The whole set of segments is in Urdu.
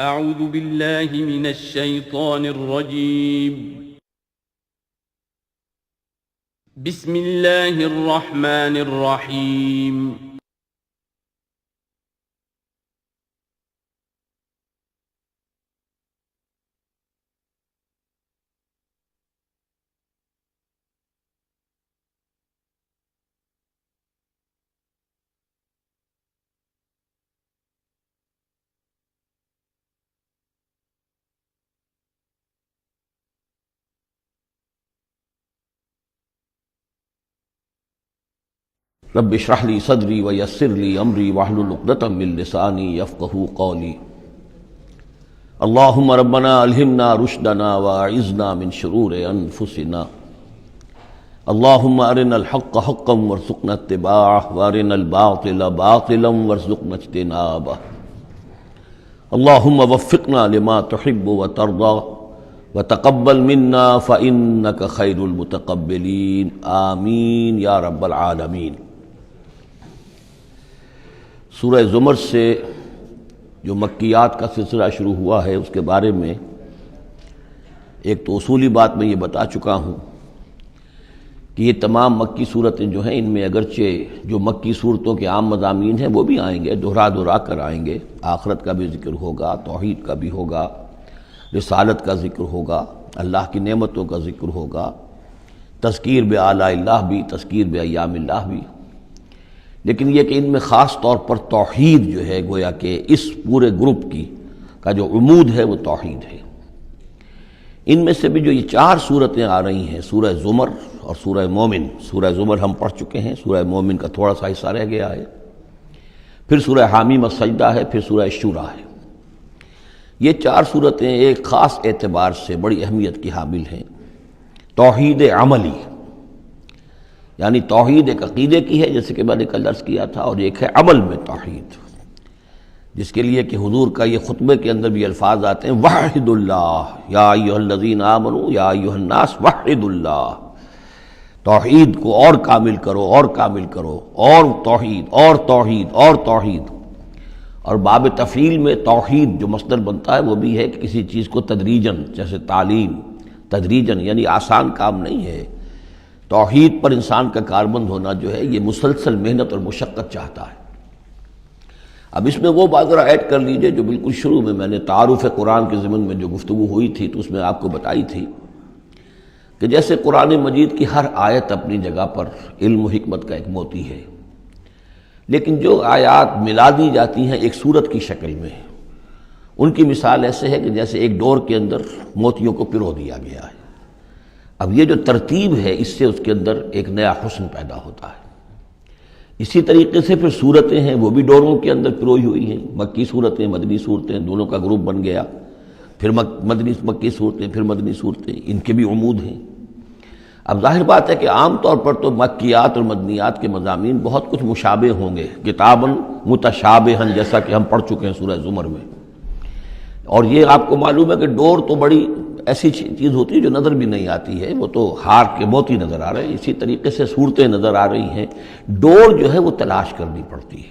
اعوذ باللہ من الشیطان الرجیم بسم اللہ الرحمن الرحیم رب اشرح لي صدري ويسر لي امري واحلل عقدة من لساني يفقهوا قولي اللهم ربنا الهمنا رشدنا واعذنا من شرور انفسنا اللهم ارنا الحق حقا وارزقنا اتباعه وارنا الباطل باطلا وارزقنا اجتنابه اللهم وفقنا لما تحب وترضى وتقبل منا فإنك خير المتقبلين آمین یا رب العالمین۔ سورہ زمر سے جو مکیات کا سلسلہ شروع ہوا ہے اس کے بارے میں ایک تو اصولی بات میں یہ بتا چکا ہوں کہ یہ تمام مکی صورتیں جو ہیں ان میں اگرچہ جو مکی صورتوں کے عام مضامین ہیں وہ بھی آئیں گے، دہرا کر آئیں گے، آخرت کا بھی ذکر ہوگا، توحید کا بھی ہوگا، رسالت کا ذکر ہوگا، اللہ کی نعمتوں کا ذکر ہوگا، تذکیر بآلاء اللہ بھی، تذکیر بایام اللہ بھی، لیکن یہ کہ ان میں خاص طور پر توحید جو ہے گویا کہ اس پورے گروپ کا جو عمود ہے وہ توحید ہے۔ ان میں سے بھی جو یہ چار صورتیں آ رہی ہیں، سورہ زمر اور سورہ مومن، سورہ زمر ہم پڑھ چکے ہیں، سورہ مومن کا تھوڑا سا حصہ رہ گیا ہے، پھر سورہ حامیم السجدہ ہے، پھر سورہ شورى ہے۔ یہ چار صورتیں ایک خاص اعتبار سے بڑی اہمیت کی حامل ہیں۔ توحید عملی یعنی توحید ایک عقیدے کی ہے جیسے کہ میں نے کل عرض کیا تھا، اور ایک ہے عمل میں توحید، جس کے لیے کہ حضور کا یہ خطبے کے اندر بھی الفاظ آتے ہیں وحد اللہ یا ایھا الذین آمنوا یا ایھا الناس وحد اللہ، توحید کو اور کامل کرو اور کامل کرو، اور توحید اور توحید اور توحید۔ اور باب تفعیل میں توحید جو مصدر بنتا ہے وہ بھی ہے کہ کسی چیز کو تدریجاً، جیسے تعلیم تدریجاً، یعنی آسان کام نہیں ہے۔ توحید پر انسان کا کاربند ہونا جو ہے یہ مسلسل محنت اور مشقت چاہتا ہے۔ اب اس میں وہ بات ذرا ایڈ کر لیجئے جو بالکل شروع میں نے تعارف قرآن کے ضمن میں جو گفتگو ہوئی تھی تو اس میں آپ کو بتائی تھی کہ جیسے قرآن مجید کی ہر آیت اپنی جگہ پر علم و حکمت کا ایک موتی ہے، لیکن جو آیات ملا دی جاتی ہیں ایک صورت کی شکل میں، ان کی مثال ایسے ہے کہ جیسے ایک ڈور کے اندر موتیوں کو پرو دیا گیا ہے۔ اب یہ جو ترتیب ہے اس سے اس کے اندر ایک نیا حسن پیدا ہوتا ہے۔ اسی طریقے سے پھر صورتیں ہیں وہ بھی ڈوروں کے اندر پروئی ہوئی ہیں، مکی صورتیں مدنی صورتیں، دونوں کا گروپ بن گیا، پھر مکی صورتیں پھر مدنی صورتیں، ان کے بھی عمود ہیں۔ اب ظاہر بات ہے کہ عام طور پر تو مکیات اور مدنیات کے مضامین بہت کچھ مشابہ ہوں گے، کتاباً متشابہاً، جیسا کہ ہم پڑھ چکے ہیں سورہ زمر میں۔ اور یہ آپ کو معلوم ہے کہ ڈور تو بڑی ایسی چیز ہوتی ہے جو نظر بھی نہیں آتی ہے، وہ تو ہار کے موتی نظر آ رہے ہیں، اسی طریقے سے صورتیں نظر آ رہی ہیں، ڈور جو ہے وہ تلاش کرنی پڑتی ہے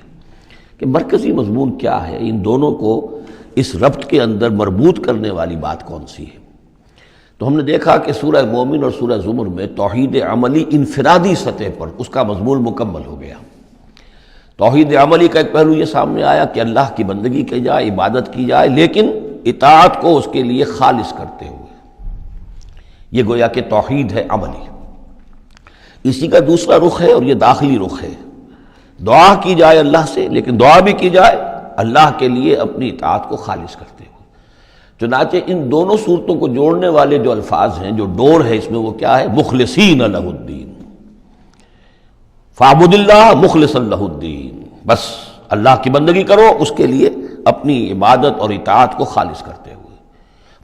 کہ مرکزی مضمون کیا ہے، ان دونوں کو اس ربط کے اندر مربوط کرنے والی بات کون سی ہے۔ تو ہم نے دیکھا کہ سورہ مومن اور سورہ زمر میں توحید عملی انفرادی سطح پر اس کا مضمون مکمل ہو گیا۔ توحید عملی کا ایک پہلو یہ سامنے آیا کہ اللہ کی بندگی کی جائے، عبادت کی جائے، لیکن اطاعت کو اس کے لیے خالص کرتے ہوئے، یہ گویا کہ توحید ہے عملی۔ اسی کا دوسرا رخ ہے اور یہ داخلی رخ ہے، دعا کی جائے اللہ سے، لیکن دعا بھی کی جائے اللہ کے لیے اپنی اطاعت کو خالص کرتے ہوئے۔ چنانچہ ان دونوں صورتوں کو جوڑنے والے جو الفاظ ہیں، جو ڈور ہے اس میں، وہ کیا ہے؟ مخلصین لہ الدین، فاعبد اللہ مخلصا لہ الدین، بس اللہ کی بندگی کرو، اس کے لیے اپنی عبادت اور اطاعت کو خالص کرتے ہوئے۔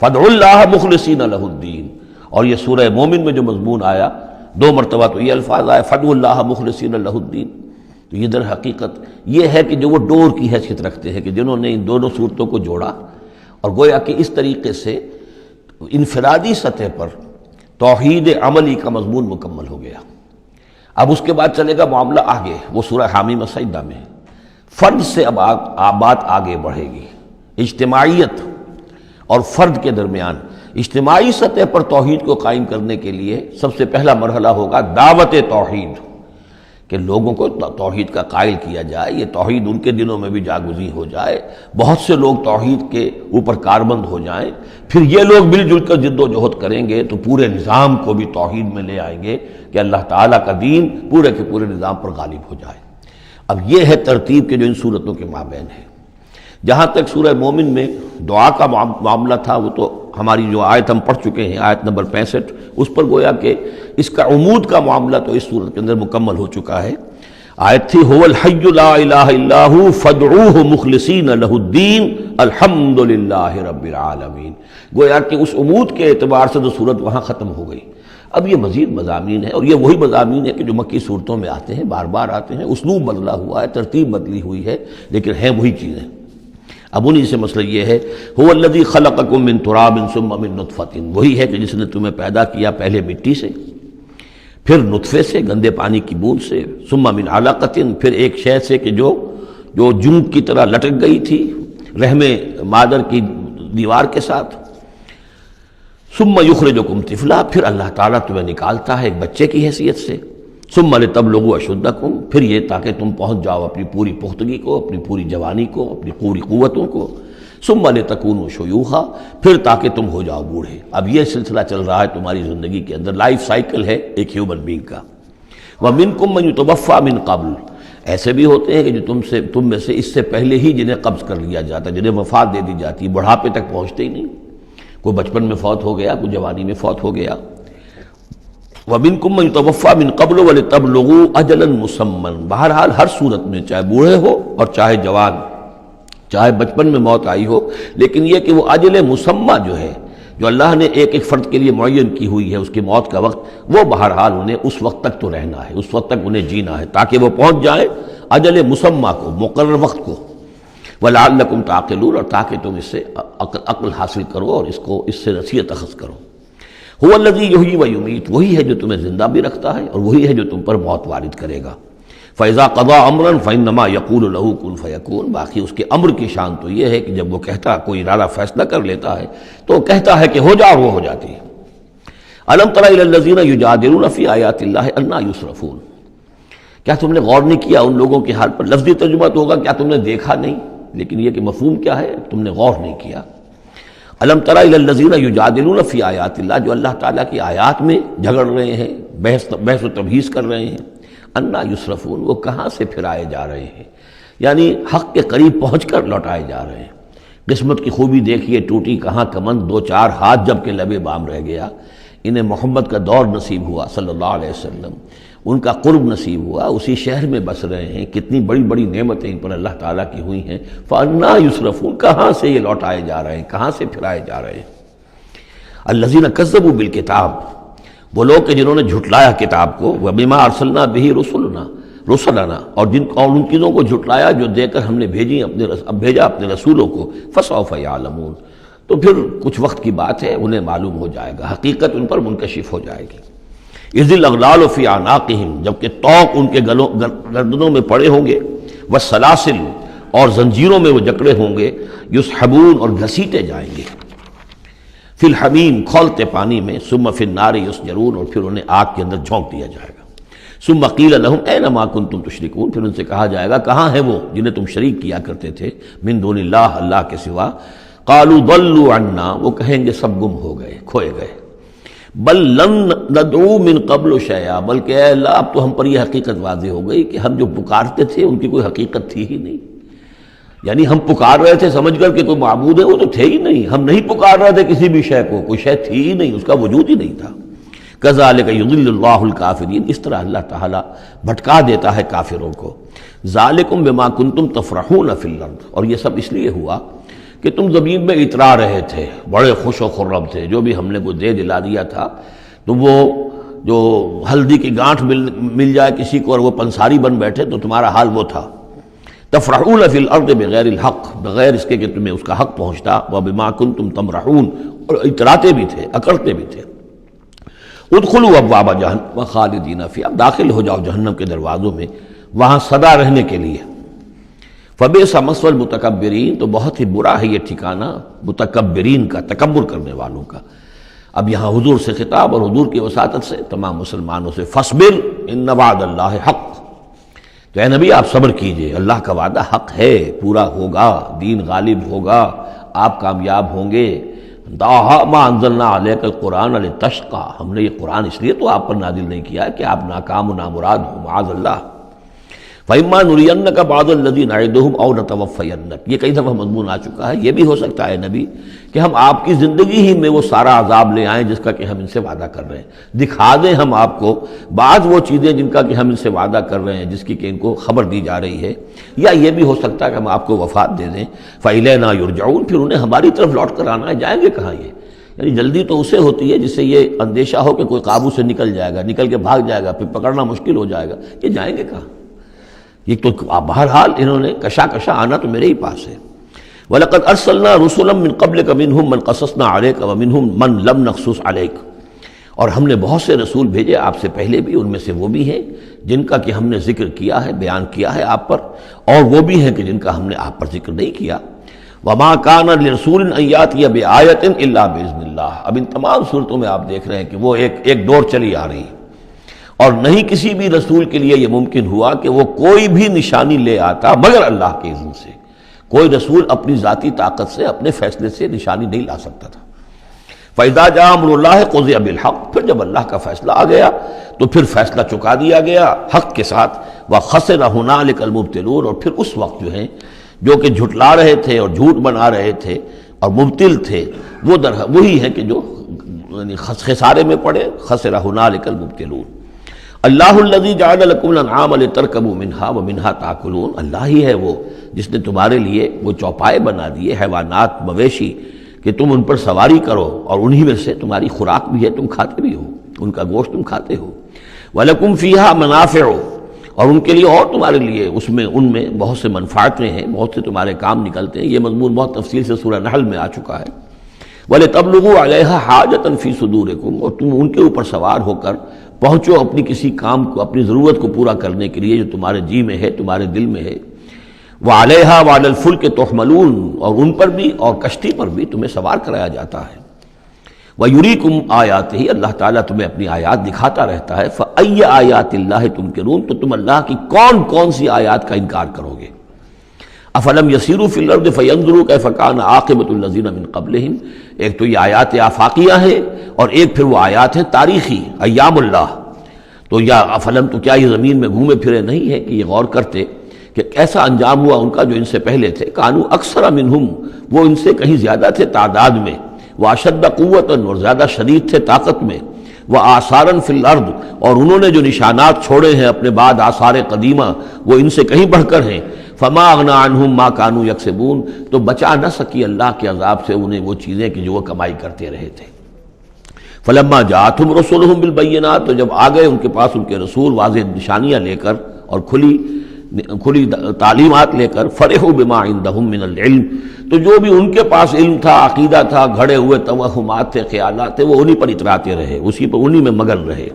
فادعوا اللہ مخلصین لہ الدین، اور یہ سورہ مومن میں جو مضمون آیا، دو مرتبہ تو یہ الفاظ آئے فادعوا اللہ مخلصین لہ الدین، تو یہ در حقیقت یہ ہے کہ جو وہ ڈور کی حیثیت رکھتے ہیں کہ جنہوں نے ان دونوں صورتوں کو جوڑا، اور گویا کہ اس طریقے سے انفرادی سطح پر توحید عملی کا مضمون مکمل ہو گیا۔ اب اس کے بعد چلے گا معاملہ آگے، وہ سورہ حامیم السجدہ میں فرد سے اب بات آگے بڑھے گی، اجتماعیت اور فرد کے درمیان اجتماعی سطح پر توحید کو قائم کرنے کے لیے سب سے پہلا مرحلہ ہوگا دعوت توحید، کہ لوگوں کو توحید کا قائل کیا جائے، یہ توحید ان کے دلوں میں بھی جاگزی ہو جائے، بہت سے لوگ توحید کے اوپر کاربند ہو جائیں، پھر یہ لوگ مل جل کر جد و جہد کریں گے تو پورے نظام کو بھی توحید میں لے آئیں گے کہ اللہ تعالیٰ کا دین پورے کے پورے نظام پر غالب ہو جائے۔ اب یہ ہے ترتیب کے جو ان صورتوں کے مابین ہے۔ جہاں تک سورہ مومن میں دعا کا معاملہ تھا وہ تو ہماری جو آیت ہم پڑھ چکے ہیں، آیت نمبر 65، اس پر گویا کہ اس کا عمود کا معاملہ تو اس صورت کے اندر مکمل ہو چکا ہے۔ آیت تھی هو الحی لا الہ الا هو فادعوه مخلصین لہ الدین الحمد للہ رب العالمین۔ گویا کہ اس عمود کے اعتبار سے تو صورت وہاں ختم ہو گئی۔ اب یہ مزید مضامین ہیں، اور یہ وہی مضامین ہیں کہ جو مکی صورتوں میں آتے ہیں، بار بار آتے ہیں، اسلوب بدلا ہوا ہے، ترتیب بدلی ہوئی ہے، لیکن ہیں وہی چیزیں۔ اب انہی سے مسئلہ یہ ہے هو الذی خلقکم من تراب ثم من نطفۃ، وہی ہے کہ جس نے تمہیں پیدا کیا پہلے مٹی سے، پھر نطفے سے، گندے پانی کی بوند سے، ثم من علقۃ، پھر ایک شے سے کہ جو جنب کی طرح لٹک گئی تھی رحم مادر کی دیوار کے ساتھ، ثم یخرجکم طفلا، پھر اللہ تعالیٰ تمہیں نکالتا ہے ایک بچے کی حیثیت سے، ثم لتبلغوا اشدکم، پھر یہ تاکہ تم پہنچ جاؤ اپنی پوری پختگی کو، اپنی پوری جوانی کو، اپنی پوری قوتوں کو، ثم لتکونوا شیوخا، پھر تاکہ تم ہو جاؤ بوڑھے۔ اب یہ سلسلہ چل رہا ہے تمہاری زندگی کے اندر، لائف سائیکل ہے ایک ہیومن بینگ کا۔ ومنکم من یتوفی من قبل، ایسے بھی ہوتے ہیں کہ جو تم میں سے اس سے پہلے ہی جنہیں قبض کر لیا جاتا ہے، جنہیں وفات دے دی جاتی ہے، بڑھاپے تک پہنچتے ہی نہیں، کوئی بچپن میں فوت ہو گیا، کوئی جوانی میں فوت ہو گیا۔ وَمِنْكُمْ مَنْ يُتَوَفَّى مِنْ قَبْلُ وَلِتَبْلُغُوا أَجَلًا مُّسَمًّى، بہرحال ہر صورت میں چاہے بوڑھے ہو اور چاہے جوان، چاہے بچپن میں موت آئی ہو، لیکن یہ کہ وہ اجل مسمى جو ہے، جو اللہ نے ایک ایک فرد کے لیے معین کی ہوئی ہے اس کی موت کا وقت، وہ بہرحال انہیں اس وقت تک تو رہنا ہے، اس وقت تک انہیں جینا ہے تاکہ وہ پہنچ جائیں اجل مسمى کو، مقرر وقت کو۔ وَلَعَلَّكُمْ تَعْقِلُونَ، اور تاکہ تم اس سے عقل حاصل کرو اور اس سے نصیحت اخذ کرو۔ هو الذی یحیی و یمیت، وہی ہے جو تمہیں زندہ بھی رکھتا ہے اور وہی ہے جو تم پر موت وارد کرے گا۔ فَإِذَا قَضَىٰ أَمْرًا فَإِنَّمَا يَقُولُ لَهُ كُن فَيَكُونُ، باقی اس کے امر کی شان تو یہ ہے کہ جب وہ کہتا کوئی ارادہ فیصلہ کر لیتا ہے تو کہتا ہے کہ ہو جا، وہ ہو جاتی ہے۔ أَلَمْ تَرَ إِلَى الَّذِينَ يُجَادِلُونَ فِي آيَاتِ اللَّهِ أَنَّىٰ يُصْرَفُونَ، کیا تم نے غور نہیں کیا ان لوگوں کے حال پر؟ لفظی ترجمہ تو ہوگا کیا تم نے دیکھا نہیں، لیکن یہ کہ مفہوم کیا ہے، تم نے غور نہیں کیا۔ الم تری الی الذین یجادلون فی آیات اللہ، جو اللہ تعالیٰ کی آیات میں جھگڑ رہے ہیں، بحث و تبحیث کر رہے ہیں، انا یصرفون، وہ کہاں سے پھرائے جا رہے ہیں، یعنی حق کے قریب پہنچ کر لوٹائے جا رہے ہیں۔ قسمت کی خوبی دیکھیے، ٹوٹی کہاں کمند، دو چار ہاتھ جب کہ لبے بام رہ گیا۔ انہیں محمد کا دور نصیب ہوا صلی اللہ علیہ وسلم، ان کا قرب نصیب ہوا، اسی شہر میں بس رہے ہیں، کتنی بڑی بڑی نعمتیں ان پر اللہ تعالیٰ کی ہوئی ہیں۔ فَأَنَّىٰ يُصْرَفُونَ، کہاں سے یہ لوٹائے جا رہے ہیں، کہاں سے پھرائے جا رہے ہیں۔ الَّذِينَ كَذَّبُوا بِالْكِتَابِ، وہ لوگ کہ جنہوں نے جھٹلایا کتاب کو، وَبِمَا أَرْسَلْنَا بِهِ رُسُلَنَا، اور ان چیزوں کو جھٹلایا جو دے کر ہم نے بھیجا اپنے رسولوں کو، فَسَوْفَ يَعْلَمُونَ، تو پھر کچھ وقت کی بات ہے، انہیں معلوم ہو جائے گا، حقیقت ان پر منکشف ہو جائے گی۔ اذ الاغلال فی اعناقہم، جبکہ طوق ان کے گردنوں میں پڑے ہوں گے، والسلاسل، اور زنجیروں میں وہ جکڑے ہوں گے، یسحبون، اور گھسیٹے جائیں گے، فی الحمیم، کھولتے پانی میں، ثم فی النار یسجرون، اور پھر انہیں آگ کے اندر جھونک دیا جائے گا۔ ثم قیل لہم این ما کنتم تشرکون، پھر ان سے کہا جائے گا کہاں ہیں وہ جنہیں تم شریک کیا کرتے تھے، من دون اللہ، اللہ کے سوا۔ قالوا ضلوا عنا، وہ کہیں گے سب گم ہو گئے، کھوئے گئے۔ بل لم ندعو من قبل شیئا، بلکہ اے اللہ اب تو ہم پر یہ حقیقت واضح ہو گئی کہ ہم جو پکارتے تھے ان کی کوئی حقیقت تھی ہی نہیں، یعنی ہم پکار رہے تھے سمجھ کر کہ کوئی معبود ہے، وہ تو تھے ہی نہیں، ہم نہیں پکار رہے تھے کسی بھی شے کو، کوئی شے تھی ہی نہیں، اس کا وجود ہی نہیں تھا۔ کذالک یضل اللہ الکافرین، اس طرح اللہ تعالیٰ بھٹکا دیتا ہے کافروں کو۔ ذالکم بما کنتم تفرحون فی الارض، اور یہ سب اس لیے ہوا کہ تم زمین میں اترا رہے تھے، بڑے خوش و خرم تھے، جو بھی ہم نے کو دے دلا دیا تھا، تو وہ جو ہلدی کی گانٹھ مل جائے کسی کو اور وہ پنساری بن بیٹھے تو تمہارا حال وہ تھا۔ تفرحون فی الارض بغیر الحق، بغیر اس کے کہ تمہیں اس کا حق پہنچتا، وبما کنتم تمرحون، اور اتراتے بھی تھے، اکڑتے بھی تھے۔ ادخلوا ابواب جہنم خالدین فیہا، اب داخل ہو جاؤ جہنم کے دروازوں میں، وہاں سدا رہنے کے لیے۔ فبئس مثوى المتکبرین، تو بہت ہی برا ہے یہ ٹھکانہ متکبرین کا، تکبر کرنے والوں کا۔ اب یہاں حضور سے خطاب اور حضور کی وساطت سے تمام مسلمانوں سے، فاصبر ان وعد اللہ حق، تو اے نبی آپ صبر کیجئے، اللہ کا وعدہ حق ہے، پورا ہوگا، دین غالب ہوگا، آپ کامیاب ہوں گے۔ ما انزلنا علیک القرآن لتشقى، ہم نے یہ قرآن اس لیے تو آپ پر نازل نہیں کیا ہے کہ آپ ناکام و نامراد ہو، معاذ اللہ۔ فَإِمَّا نُرِيَنَّكَ بَعْضَ الَّذِي نَعِدُهُمْ أَوْ نَتَوَفَّيَنَّكَ، یہ کئی دفعہ مضمون آ چکا ہے، یہ بھی ہو سکتا ہے نبی کہ ہم آپ کی زندگی ہی میں وہ سارا عذاب لے آئیں جس کا کہ ہم ان سے وعدہ کر رہے ہیں، دکھا دیں ہم آپ کو بعض وہ چیزیں جن کا کہ ہم ان سے وعدہ کر رہے ہیں، جس کی کہ ان کو خبر دی جا رہی ہے، یا یہ بھی ہو سکتا ہے کہ ہم آپ کو وفات دے دیں، فَإِلَيْنَا يُرْجَعُونَ، پھر انہیں ہماری طرف لوٹ کر آنا ہے، جائیں گے کہاں یہ؟ یعنی جلدی تو اسے ہوتی ہے جس سے یہ اندیشہ ہو کہ کوئی قابو سے نکل جائے گا، نکل کے بھاگ جائے گا، پھر پکڑنا مشکل ہو جائے گا، یہ جائیں گے کہاں؟ یہ تو بہرحال انہوں نے کشا آنا تو میرے ہی پاس ہے۔ وَلَقَدْ أَرْسَلْنَا رُسُلًا مِّن قَبْلِكَ مِنْهُمْ مَنْ قَصَصْنَا عَلَيْكَ وَمِنْهُمْ مَنْ لَمْ نَقْصُصْ عَلَيْكَ، اور ہم نے بہت سے رسول بھیجے آپ سے پہلے بھی، ان میں سے وہ بھی ہیں جن کا کہ ہم نے ذکر کیا ہے، بیان کیا ہے آپ پر، اور وہ بھی ہیں کہ جن کا ہم نے آپ پر ذکر نہیں کیا۔ وَمَا كَانَ لِرَسُولٍ أَن يَأْتِيَ بِآيَةٍ إِلَّا بِإِذْنِ اللَّهِ، اب ان تمام صورتوں میں آپ دیکھ رہے ہیں کہ وہ ایک دور چلی آ رہی ہے، اور نہیں کسی بھی رسول کے لیے یہ ممکن ہوا کہ وہ کوئی بھی نشانی لے آتا مگر اللہ کے اذن سے۔ کوئی رسول اپنی ذاتی طاقت سے، اپنے فیصلے سے نشانی نہیں لا سکتا تھا۔ فَإِذَا جَاءَ أَمْرُ اللَّهِ قُضِيَ بِالْحَقِّ، پھر جب اللہ کا فیصلہ آ گیا تو پھر فیصلہ چکا دیا گیا حق کے ساتھ۔ وَخَسِرَ هُنَالِكَ الْمُبْطِلُونَ، اور پھر اس وقت جو ہیں جو کہ جھٹلا رہے تھے اور جھوٹ بنا رہے تھے اور مبطل تھے، وہ وہی ہیں کہ جو خسارے میں پڑے۔ خَسِرَ هُنَالِكَ الْمُبْطِلُونَ۔ اللہ الذی جعل لکم الانعام لترکبوا منها ومنها تاکلون، اللہ ہی ہے وہ جس نے تمہارے لیے وہ چوپائے بنا دیے، حیوانات، مویشی، کہ تم ان پر سواری کرو، اور انہی میں سے تمہاری خوراک بھی ہے، تم کھاتے بھی ہو، ان کا گوشت تم کھاتے ہو۔ ولکم فیہا منافع، اور ان کے لیے اور تمہارے لیے ان میں بہت سے منفعتیں ہیں، بہت سے تمہارے کام نکلتے ہیں۔ یہ مضمون بہت تفصیل سے سورہ نحل میں آ چکا ہے۔ وَلِتَبْلُغُوا عَلَيْهَا حَاجَةً فِي صُدُورِكُمْ، اور تم ان کے اوپر سوار ہو کر پہنچو اپنی کسی کام کو، اپنی ضرورت کو پورا کرنے کے لیے جو تمہارے جی میں ہے، تمہارے دل میں ہے۔ وَعَلَيْهَا وَعَلَى الْفُلْكِ تُحْمَلُونَ، اور ان پر بھی اور کشتی پر بھی تمہیں سوار کرایا جاتا ہے۔ وَيُرِيكُمْ آيَاتِهِ، اللہ تعالیٰ تمہیں اپنی آیات دکھاتا رہتا ہے۔ فَأَيَّ آيَاتِ اللَّهِ تُنْكِرُونَ، تو تم اللہ کی کون کون سی آیات کا انکار کرو گے؟ افلم یسیروا فی الارض فینظروا کیف کان عاقبۃ الذین من قبلہم، ایک تو یہ آیات آفاقیہ ہیں اور ایک پھر وہ آیات ہیں تاریخی، ایام اللہ۔ تو یا افلم، تو کیا یہ زمین میں گھومے پھرے نہیں ہے کہ یہ غور کرتے کہ کیسا انجام ہوا ان کا جو ان سے پہلے تھے؟ کانوا اکثر منہم، وہ ان سے کہیں زیادہ تھے تعداد میں، واشد قوۃ، اور زیادہ شدید تھے طاقت میں، وآثارا فی الارض، اور انہوں نے جو نشانات چھوڑے ہیں اپنے بعد آثار قدیمہ وہ ان سے کہیں بڑھ کر ہیں۔ فما اغنی عنہم ما کانوا یکسبون، تو بچا نہ سکی اللہ کے عذاب سے انہیں وہ چیزیں کہ جو وہ کمائی کرتے رہے تھے۔ فلما جاءتہم رسولہم بالبینات، تو جب آ گئے ان کے پاس ان کے رسول واضح نشانیاں لے کر اور کھلی تعلیمات لے کر، فرحوا بما عندہم من العلم، تو جو بھی ان کے پاس علم تھا، عقیدہ تھا، گھڑے ہوئے توہمات تھے، خیالات تھے، وہ انہی پر اتراتے رہے، اسی پر انہی میں مگن رہے۔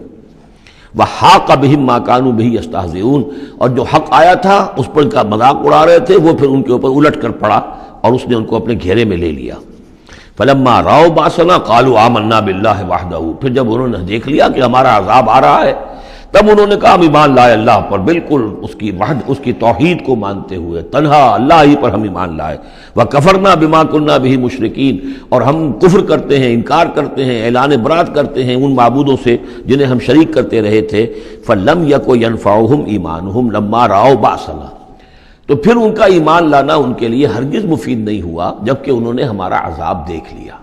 وحاق بہم ما کانوا بہ یستہزئون، اور جو حق آیا تھا اس پر کا مذاق اڑا رہے تھے وہ پھر ان کے اوپر الٹ کر پڑا اور اس نے ان کو اپنے گھیرے میں لے لیا۔ فلما رأوا بأسنا قالوا آمنا باللہ وحدہ، پھر جب انہوں نے دیکھ لیا کہ ہمارا عذاب آ رہا ہے تب انہوں نے کہا ہم ایمان لائے اللہ پر، بالکل اس کی توحید کو مانتے ہوئے، تنہا اللہ ہی پر ہم ایمان لائے۔ وَكَفَرْنَا بِمَا كُنَّا بِهِ مُشْرِكِينَ، اور ہم کفر کرتے ہیں، انکار کرتے ہیں، اعلان برات کرتے ہیں ان معبودوں سے جنہیں ہم شریک کرتے رہے تھے۔ فَلَمْ يَكُ يَنْفَعُهُمْ إِيمَانُهُمْ لَمَّا رَأَوْا بَأْسَنَا، تو پھر ان کا ایمان لانا ان کے لیے ہرگز مفید نہیں ہوا جبکہ انہوں نے ہمارا عذاب دیکھ لیا۔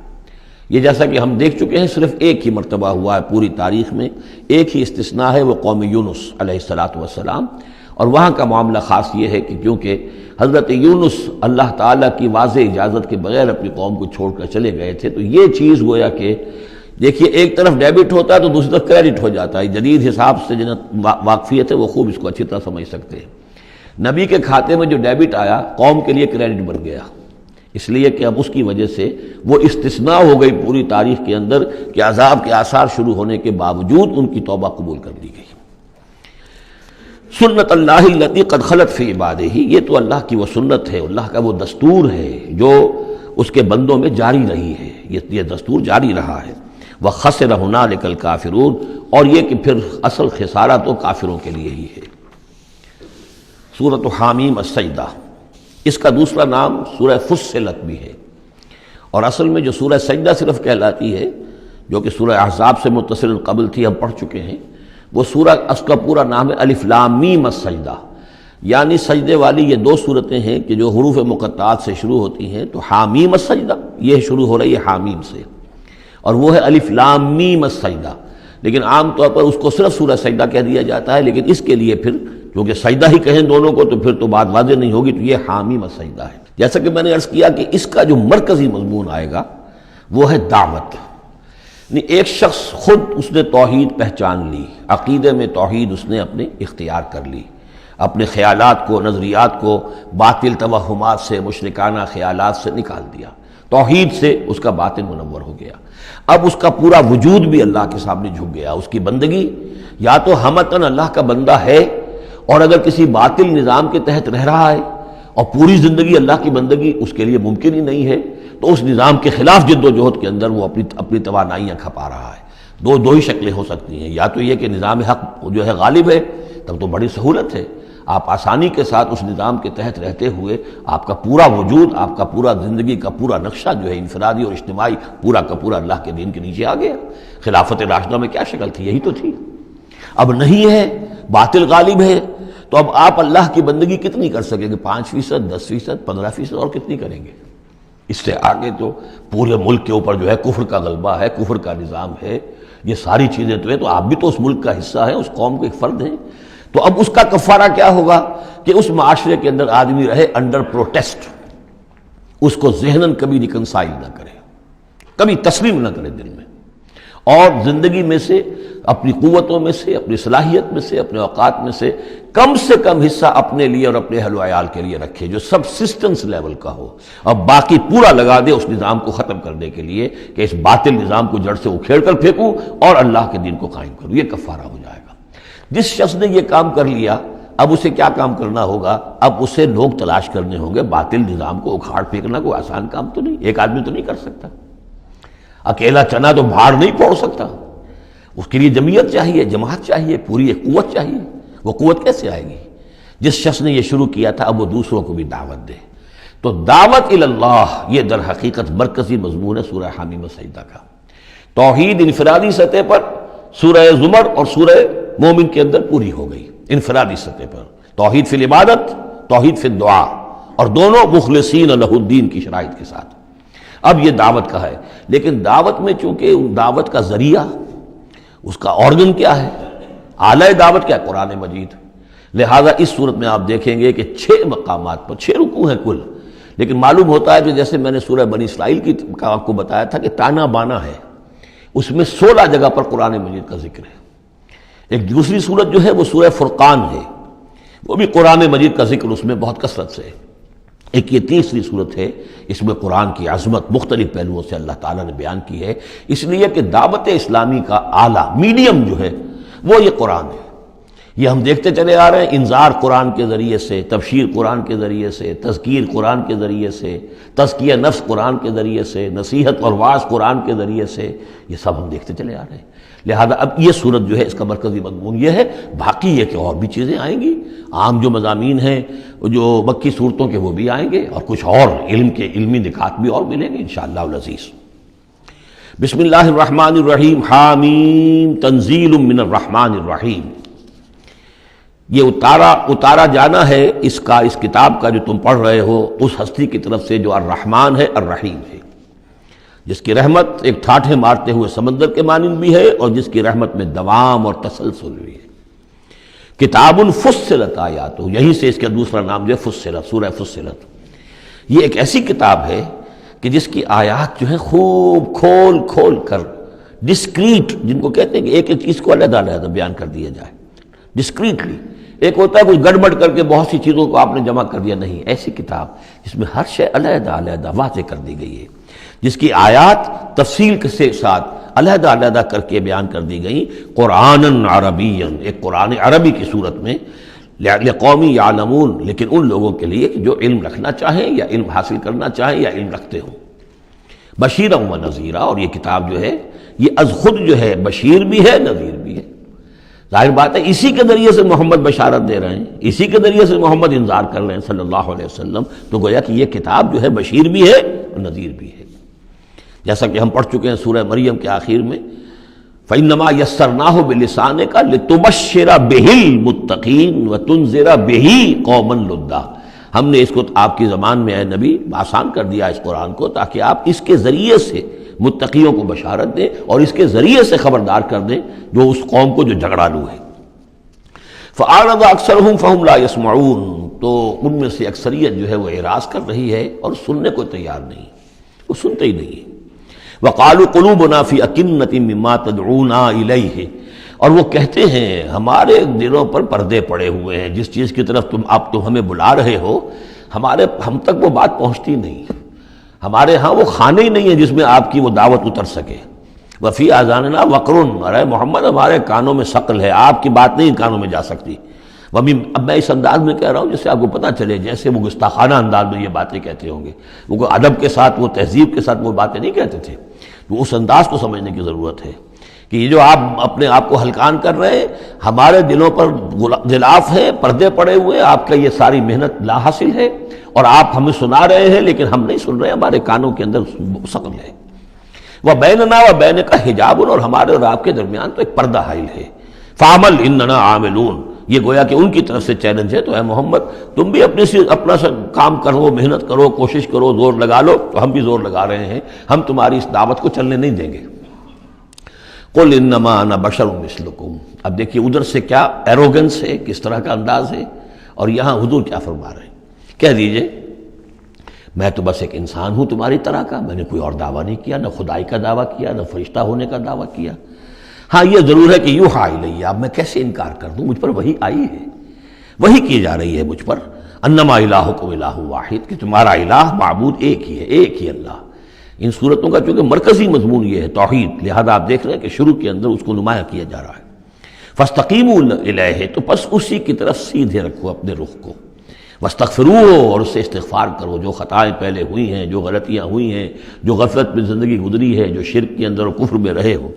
یہ جیسا کہ ہم دیکھ چکے ہیں صرف ایک ہی مرتبہ ہوا ہے پوری تاریخ میں، ایک ہی استثناء ہے، وہ قوم یونس علیہ السلام، اور وہاں کا معاملہ خاص یہ ہے کہ کیونکہ حضرت یونس اللہ تعالیٰ کی واضح اجازت کے بغیر اپنی قوم کو چھوڑ کر چلے گئے تھے، تو یہ چیز گویا کہ دیکھیے ایک طرف ڈیبٹ ہوتا ہے تو دوسری طرف کریڈٹ ہو جاتا ہے۔ جدید حساب سے جنہیں واقفیت ہے وہ خوب اس کو اچھی طرح سمجھ سکتے ہیں۔ نبی کے کھاتے میں جو ڈیبٹ آیا قوم کے لیے کریڈٹ بن گیا، اس لیے کہ اب اس کی وجہ سے وہ استثناء ہو گئی پوری تاریخ کے اندر کہ عذاب کے آثار شروع ہونے کے باوجود ان کی توبہ قبول کر لی گئی۔ سنت اللہ التی قد خلت فی عبادہ، یہ تو اللہ کی وہ سنت ہے، اللہ کا وہ دستور ہے جو اس کے بندوں میں جاری رہی ہے، یہ دستور جاری رہا ہے۔ وَخَسِرَ هُنَالِكَ الْكَافِرُونَ، اور یہ کہ پھر اصل خسارہ تو کافروں کے لیے ہی ہے۔ سورۃ حامیم السجدہ، اس کا دوسرا نام سورہ فصلت بھی ہے، اور اصل میں جو سورہ سجدہ صرف کہلاتی ہے، جو کہ سورہ احزاب سے متصل قبل تھی، ہم پڑھ چکے ہیں، وہ سورہ، اس کا پورا نام ہے الف لام میم السجدہ، یعنی سجدے والی یہ دو صورتیں ہیں کہ جو حروف مقطعات سے شروع ہوتی ہیں، تو حامیم السجدہ یہ شروع ہو رہی ہے حامیم سے، اور وہ ہے الف لام میم السجدہ، لیکن عام طور پر اس کو صرف سورہ سجدہ کہہ دیا جاتا ہے، لیکن اس کے لیے پھر کیونکہ سجدہ ہی کہیں دونوں کو تو پھر تو بات واضح نہیں ہوگی، تو یہ حامیم السجدہ ہے۔ جیسا کہ میں نے عرض کیا کہ اس کا جو مرکزی مضمون آئے گا وہ ہے دعوت، یعنی ایک شخص خود اس نے توحید پہچان لی، عقیدے میں توحید اس نے اپنے اختیار کر لی، اپنے خیالات کو، نظریات کو باطل توہمات سے، مشرکانہ خیالات سے نکال دیا، توحید سے اس کا باطن منور ہو گیا۔ اب اس کا پورا وجود بھی اللہ کے سامنے جھک گیا، اس کی بندگی یا تو ہمتاً اللہ کا بندہ ہے، اور اگر کسی باطل نظام کے تحت رہ رہا ہے اور پوری زندگی اللہ کی بندگی اس کے لیے ممکن ہی نہیں ہے، تو اس نظام کے خلاف جد و جہد کے اندر وہ اپنی توانائیاں کھپا رہا ہے۔ دو ہی شکلیں ہو سکتی ہیں، یا تو یہ کہ نظام حق جو ہے غالب ہے، تب تو بڑی سہولت ہے، آپ آسانی کے ساتھ اس نظام کے تحت رہتے ہوئے آپ کا پورا وجود، آپ کا پورا زندگی کا پورا نقشہ جو ہے انفرادی اور اجتماعی پورا کا پورا اللہ کے دین کے نیچے آ گیا۔ خلافت راشدہ میں کیا شکل تھی؟ یہی تو تھی۔ اب نہیں ہے، باطل غالب ہے، تو اب آپ اللہ کی بندگی کتنی کر سکیں گے؟ 5%، 10%، 15%، اور کتنی کریں گے؟ اس سے آگے تو پورے ملک کے اوپر جو ہے کفر کا غلبہ ہے، کفر کا نظام ہے، یہ ساری چیزیں تو ہے، تو آپ بھی تو اس ملک کا حصہ ہیں، اس قوم کے ایک فرد ہیں۔ تو اب اس کا کفارہ کیا ہوگا کہ اس معاشرے کے اندر آدمی رہے انڈر پروٹیسٹ، اس کو ذہناً کبھی ریکنسائل نہ کرے، کبھی تسلیم نہ کرے دل میں، اور زندگی میں سے، اپنی قوتوں میں سے، اپنی صلاحیت میں سے، اپنے اوقات میں سے کم حصہ اپنے لیے اور اپنے اہل و عیال کے لیے رکھے، جو سبسسٹنس لیول کا ہو، اور باقی پورا لگا دے اس نظام کو ختم کرنے کے لیے کہ اس باطل نظام کو جڑ سے اکھیڑ کر پھینکوں اور اللہ کے دین کو قائم کروں۔ یہ کفارہ ہو جائے گا۔ جس شخص نے یہ کام کر لیا، اب اسے کیا کام کرنا ہوگا؟ اب اسے لوگ تلاش کرنے ہوں گے۔ باطل نظام کو اکھاڑ پھینکنا کوئی آسان کام تو نہیں، ایک آدمی تو نہیں کر سکتا، اکیلا چنا تو بھاڑ نہیں پھوڑ سکتا، اس کے لیے جمعیت چاہیے، جماعت چاہیے، پوری ایک قوت چاہیے۔ وہ قوت کیسے آئے گی؟ جس شخص نے یہ شروع کیا تھا اب وہ دوسروں کو بھی دعوت دے۔ تو دعوت اللہ، یہ در حقیقت مرکزی مضمون ہے سورہ حامیم السجدہ کا۔ توحید انفرادی سطح پر سورہ زمر اور سورہ مومن کے اندر پوری ہو گئی، انفرادی سطح پر توحید فی العبادت، توحید فی الدعا، اور دونوں مخلصین لہ الدین کی شرائط کے ساتھ۔ اب یہ دعوت کا ہے، لیکن دعوت میں چونکہ دعوت کا ذریعہ، اس کا آرگن کیا ہے، آلہ دعوت کیا ہے؟ قرآن مجید۔ لہذا اس صورت میں آپ دیکھیں گے کہ 6 مقامات پر 6 رکوع ہیں کل، لیکن معلوم ہوتا ہے کہ جیسے میں نے سورہ بنی اسرائیل کی آپ کو بتایا تھا کہ تانا بانا ہے، اس میں 16 جگہ پر قرآن مجید کا ذکر ہے۔ ایک دوسری صورت جو ہے وہ سورہ فرقان ہے، وہ بھی قرآن مجید کا ذکر اس میں بہت کثرت سے ہے۔ ایک یہ تیسری صورت ہے، اس میں قرآن کی عظمت مختلف پہلوؤں سے اللہ تعالیٰ نے بیان کی ہے، اس لیے کہ دعوت اسلامی کا اعلیٰ میڈیم جو ہے وہ یہ قرآن ہے۔ یہ ہم دیکھتے چلے آ رہے ہیں، انذار قرآن کے ذریعے سے، تبشیر قرآن کے ذریعے سے، تذکیر قرآن کے ذریعے سے، تزکیہ نفس قرآن کے ذریعے سے، نصیحت اور وعظ قرآن کے ذریعے سے، یہ سب ہم دیکھتے چلے آ رہے ہیں۔ لہذا اب یہ صورت جو ہے اس کا مرکزی مضمون یہ ہے، باقی یہ کہ اور بھی چیزیں آئیں گی، عام جو مضامین ہیں جو مکی صورتوں کے وہ بھی آئیں گے، اور کچھ اور علم کے علمی نکات بھی اور ملیں گے انشاءاللہ العزیز۔ بسم اللہ الرحمن الرحیم، حامیم تنزیل من الرحمن الرحیم۔ یہ اتارا جانا ہے اس کتاب کا جو تم پڑھ رہے ہو اس ہستی کی طرف سے جو الرحمن ہے، الرحیم ہے، جس کی رحمت ایک ٹھاٹھے مارتے ہوئے سمندر کے مانند بھی ہے، اور جس کی رحمت میں دوام اور تسلسل بھی ہے۔ کتاب فصلت آیاتہ، یہیں سے اس کا دوسرا نام جو ہے فصلت، سورہ فصلت۔ یہ ایک ایسی کتاب ہے کہ جس کی آیات جو ہیں خوب کھول کھول کر ڈسکریٹ، جن کو کہتے ہیں کہ ایک ایک چیز کو علیحدہ علیحدہ بیان کر دیا جائے ڈسکریٹلی۔ ایک ہوتا ہے کچھ گڑبڑ کر کے بہت سی چیزوں کو آپ نے جمع کر دیا، نہیں، ایسی کتاب جس میں ہر شے علیحدہ علیحدہ واضح کر دی گئی ہے، جس کی آیات تفصیل کے ساتھ علیحدہ علیحدہ کر کے بیان کر دی گئی، قرآن عربی، ایک قرآن عربی کی صورت میں، لقوم یعلمون، لیکن ان لوگوں کے لیے کہ جو علم رکھنا چاہیں یا علم حاصل کرنا چاہیں یا علم رکھتے ہوں۔ بشیرا و نذیرا، اور یہ کتاب جو ہے یہ از خود جو ہے بشیر بھی ہے نذیر بھی ہے۔ ظاہر بات ہے اسی کے ذریعے سے محمد بشارت دے رہے ہیں، اسی کے ذریعے سے محمد انذار کر رہے ہیں صلی اللہ علیہ وسلم، تو گویا کہ یہ کتاب جو ہے بشیر بھی ہے اور نذیر بھی ہے۔ جیسا کہ ہم پڑھ چکے ہیں سورہ مریم کے آخر میں، فَإِنَّمَا يَسَّرْنَاهُ بِلِسَانِكَ لِتُبَشِّرَ بِهِ الْمُتَّقِينَ وَتُنذِرَ بِهِ قَوْمًا لُدًّا، ہم نے اس کو آپ کی زبان میں اے نبی آسان کر دیا اس قرآن کو، تاکہ آپ اس کے ذریعے سے متقیوں کو بشارت دیں اور اس کے ذریعے سے خبردار کر دیں جو اس قوم کو جو جھگڑالو ہے۔ فَأَعْرَضَ أَكْثَرُهُمْ فَهُمْ لَا يَسْمَعُونَ، تو ان میں سے اکثریت جو ہے وہ اعراض کر رہی ہے اور سننے کو تیار نہیں، وہ سنتے ہی نہیں ہے۔ وَقَالُوا قُلُوبُنَا فِي أَكِنَّةٍ مِّمَّا تَدْعُونَا إِلَيْهِ، اور وہ کہتے ہیں ہمارے دلوں پر پردے پڑے ہوئے ہیں، جس چیز کی طرف تم ہمیں بلا رہے ہو ہم تک وہ بات پہنچتی نہیں، ہمارے ہاں وہ خانے ہی نہیں ہے جس میں آپ کی وہ دعوت اتر سکے۔ وفی آذاننا وقرن، ارے محمد ہمارے کانوں میں ثقل ہے، آپ کی بات نہیں کانوں میں جا سکتی۔ اب میں اس انداز میں کہہ رہا ہوں جس سے آپ کو پتہ چلے، جیسے وہ گستاخانہ انداز میں یہ باتیں کہتے ہوں گے، وہ ادب کے ساتھ وہ تہذیب کے ساتھ وہ باتیں نہیں کہتے تھے، تو اس انداز کو سمجھنے کی ضرورت ہے کہ یہ جو آپ اپنے آپ کو ہلکان کر رہے ہیں، ہمارے دلوں پر غلاف ہے، پردے پڑے ہوئے، آپ کا یہ ساری محنت لا حاصل ہے، اور آپ ہمیں سنا رہے ہیں لیکن ہم نہیں سن رہے، ہمارے کانوں کے اندر ثقل ہے۔ وَبَيْنَنَا وَبَيْنَكَ حِجَابٌ، اور ہمارے اور آپ کے درمیان تو ایک پردہ حائل ہے۔ فَعَمَلْ إِنَّنَا عَامِلُونَ، یہ گویا کہ ان کی طرف سے چیلنج ہے، تو اے محمد تم بھی اپنا کام کرو، محنت کرو، کوشش کرو، زور لگا لو، تو ہم بھی زور لگا رہے ہیں، ہم تمہاری اس دعوت کو چلنے نہیں دیں گے۔ قُلْ إِنَّمَا أَنَا بَشَرٌ مِثْلُكُمْ، اب دیکھیے ادھر سے کیا ایروگنس ہے، کس طرح کا انداز ہے، اور یہاں حضور کیا فرما رہے ہیں، کہہ دیجئے میں تو بس ایک انسان ہوں تمہاری طرح کا، میں نے کوئی اور دعویٰ نہیں کیا، نہ خدائی کا دعویٰ کیا، نہ فرشتہ ہونے کا دعویٰ کیا۔ ہاں یہ ضرور ہے کہ یوحیٰ الیہ، اب میں کیسے انکار کر دوں، مجھ پر وحی آئی ہے، وحی کی جا رہی ہے مجھ پر، انما الہکم الہ واحد، کہ تمہارا الہ معبود ایک ہی ہے، ایک ہی اللہ۔ ان صورتوں کا چونکہ مرکزی مضمون یہ ہے توحید، لہذا آپ دیکھ رہے ہیں کہ شروع کے اندر اس کو نمایاں کیا جا رہا ہے۔ فاستقیموا الیہ، تو بس اسی کی طرف سیدھے رکھو اپنے رخ کو، واستغفروہ، اور اس سے استغفار کرو، جو خطائیں پہلے ہوئی ہیں، جو غلطیاں ہوئی ہیں، جو غفلت میں زندگی گزری ہے، جو شرک کے اندر اور کفر میں رہے ہو۔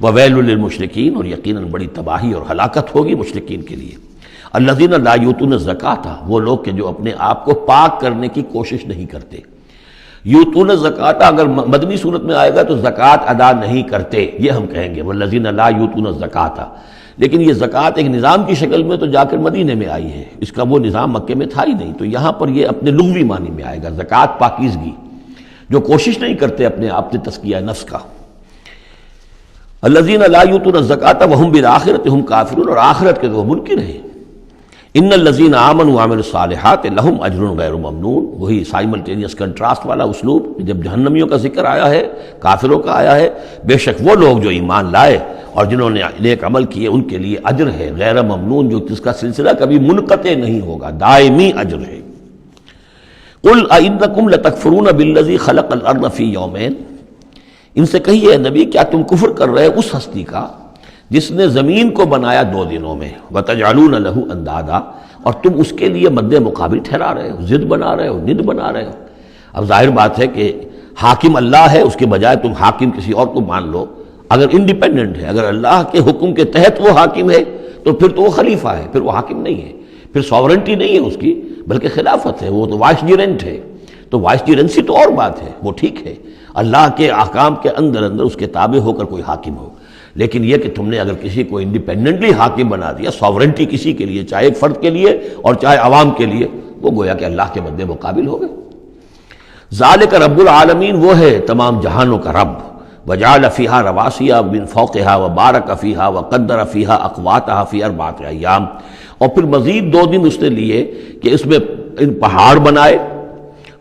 وویل للمشرکین، اور یقیناً بڑی تباہی اور ہلاکت ہوگی مشرکین کے لیے۔ الذین لا یؤتون الزکاۃ، وہ لوگ کہ جو اپنے آپ کو پاک کرنے کی کوشش نہیں کرتے۔ یؤتون الزکاۃ اگر مدنی صورت میں آئے گا تو زکوٰۃ ادا نہیں کرتے، یہ ہم کہیں گے والذین لا یؤتون الزکاۃ، لیکن یہ زکوٰۃ ایک نظام کی شکل میں تو جا کر مدینے میں آئی ہے، اس کا وہ نظام مکے میں تھا ہی نہیں، تو یہاں پر یہ اپنے لغوی معنی میں آئے گا، زکوٰۃ پاکیزگی، جو کوشش نہیں کرتے اپنے آپ سے تزکیہ نفس کا۔ الذین لا یؤتون الزکاۃ وہم بالآخرۃ ہم کافرون، اور آخرت کے وہ منکر ہیں۔ ان الذین آمنوا وعملوا الصالحات لہم اجر غیر ممنون، وہی سائملٹینیس کنٹراسٹ والا اسلوب، جب جہنمیوں کا ذکر آیا ہے، کافروں کا آیا ہے، بے شک وہ لوگ جو ایمان لائے اور جنہوں نے نیک عمل کیے ان کے لیے اجر ہے غیر ممنون، جو جس کا سلسلہ کبھی منقطع نہیں ہوگا، دائمی اجر ہے۔ قل ائنکم لتکفرون بالذی خلق الارض فی یومین، ان سے کہیے نبی کیا تم کفر کر رہے اس ہستی کا جس نے زمین کو بنایا 2 دنوں میں، وتجعلون لہ اندادا، اور تم اس کے لیے مد مقابل ٹھہرا رہے ہو، ضد بنا رہے ہو، ند بنا رہے ہو۔ اب ظاہر بات ہے کہ حاکم اللہ ہے، اس کے بجائے تم حاکم کسی اور کو مان لو، اگر انڈیپینڈنٹ ہے، اگر اللہ کے حکم کے تحت وہ حاکم ہے تو پھر تو وہ خلیفہ ہے، پھر وہ حاکم نہیں ہے، پھر ساورنٹی نہیں ہے اس کی بلکہ خلافت ہے، وہ تو وائس جیرنٹ ہے، تو وائس جیرنسی تو اور بات ہے، وہ ٹھیک ہے، اللہ کے احکام کے اندر اس کے تابع ہو کر کوئی حاکم ہو، لیکن یہ کہ تم نے اگر کسی کو انڈیپینڈنٹلی حاکم بنا دیا، ساورنٹی کسی کے لیے، چاہے ایک فرد کے لیے اور چاہے عوام کے لیے، وہ گویا کہ اللہ کے مد مقابل ہو گئے۔ ذالک رب العالمین، وہ ہے تمام جہانوں کا رب، وجعل فیہا رواسی من فوقہا وبارک فیہا وقدر فیہا اقواتہا فی 4 ایام، اور پھر مزید 2 دن اس نے لیے کہ اس میں پہاڑ بنائے،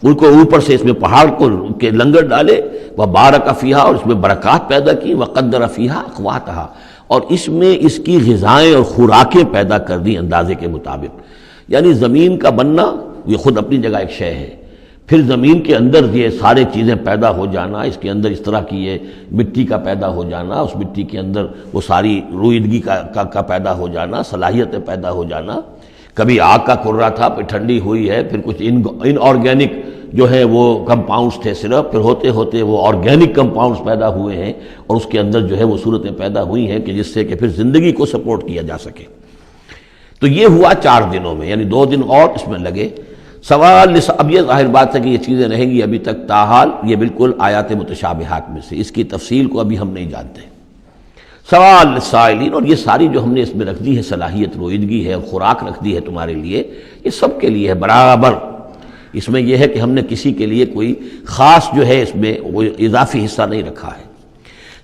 ان کو اوپر سے اس میں پہاڑ کو کے لنگر ڈالے، وبارک فیہا، اور اس میں برکات پیدا کی، وقدر فیہا اقواتہا، اور اس میں اس کی غذائیں اور خوراکیں پیدا کر دی اندازے کے مطابق۔ یعنی زمین کا بننا یہ خود اپنی جگہ ایک شے ہے، پھر زمین کے اندر یہ سارے چیزیں پیدا ہو جانا، اس کے اندر اس طرح کی یہ مٹی کا پیدا ہو جانا، اس مٹی کے اندر وہ ساری روئیدگی کا پیدا ہو جانا، صلاحیتیں پیدا ہو جانا، کبھی آگ کا کرا تھا، پھر ٹھنڈی ہوئی ہے، پھر کچھ ان آرگینک جو ہے وہ کمپاؤنڈز تھے صرف، پھر ہوتے ہوتے وہ آرگینک کمپاؤنڈز پیدا ہوئے ہیں اور اس کے اندر جو ہے وہ صورتیں پیدا ہوئی ہیں کہ جس سے کہ پھر زندگی کو سپورٹ کیا جا سکے۔ تو یہ ہوا 4 دنوں میں، یعنی 2 دن اور اس میں لگے۔ سوال اب یہ ظاہر بات ہے کہ یہ چیزیں رہیں گی ابھی تک، تاحال یہ بالکل آیات متشابہات میں سے، اس کی تفصیل کو ابھی ہم نہیں جانتے۔ سوال للسائلین، اور یہ ساری جو ہم نے اس میں رکھ دی ہے صلاحیت رویدگی ہے اور خوراک رکھ دی ہے تمہارے لیے، یہ سب کے لیے ہے برابر۔ اس میں یہ ہے کہ ہم نے کسی کے لیے کوئی خاص جو ہے اس میں وہ اضافی حصہ نہیں رکھا ہے۔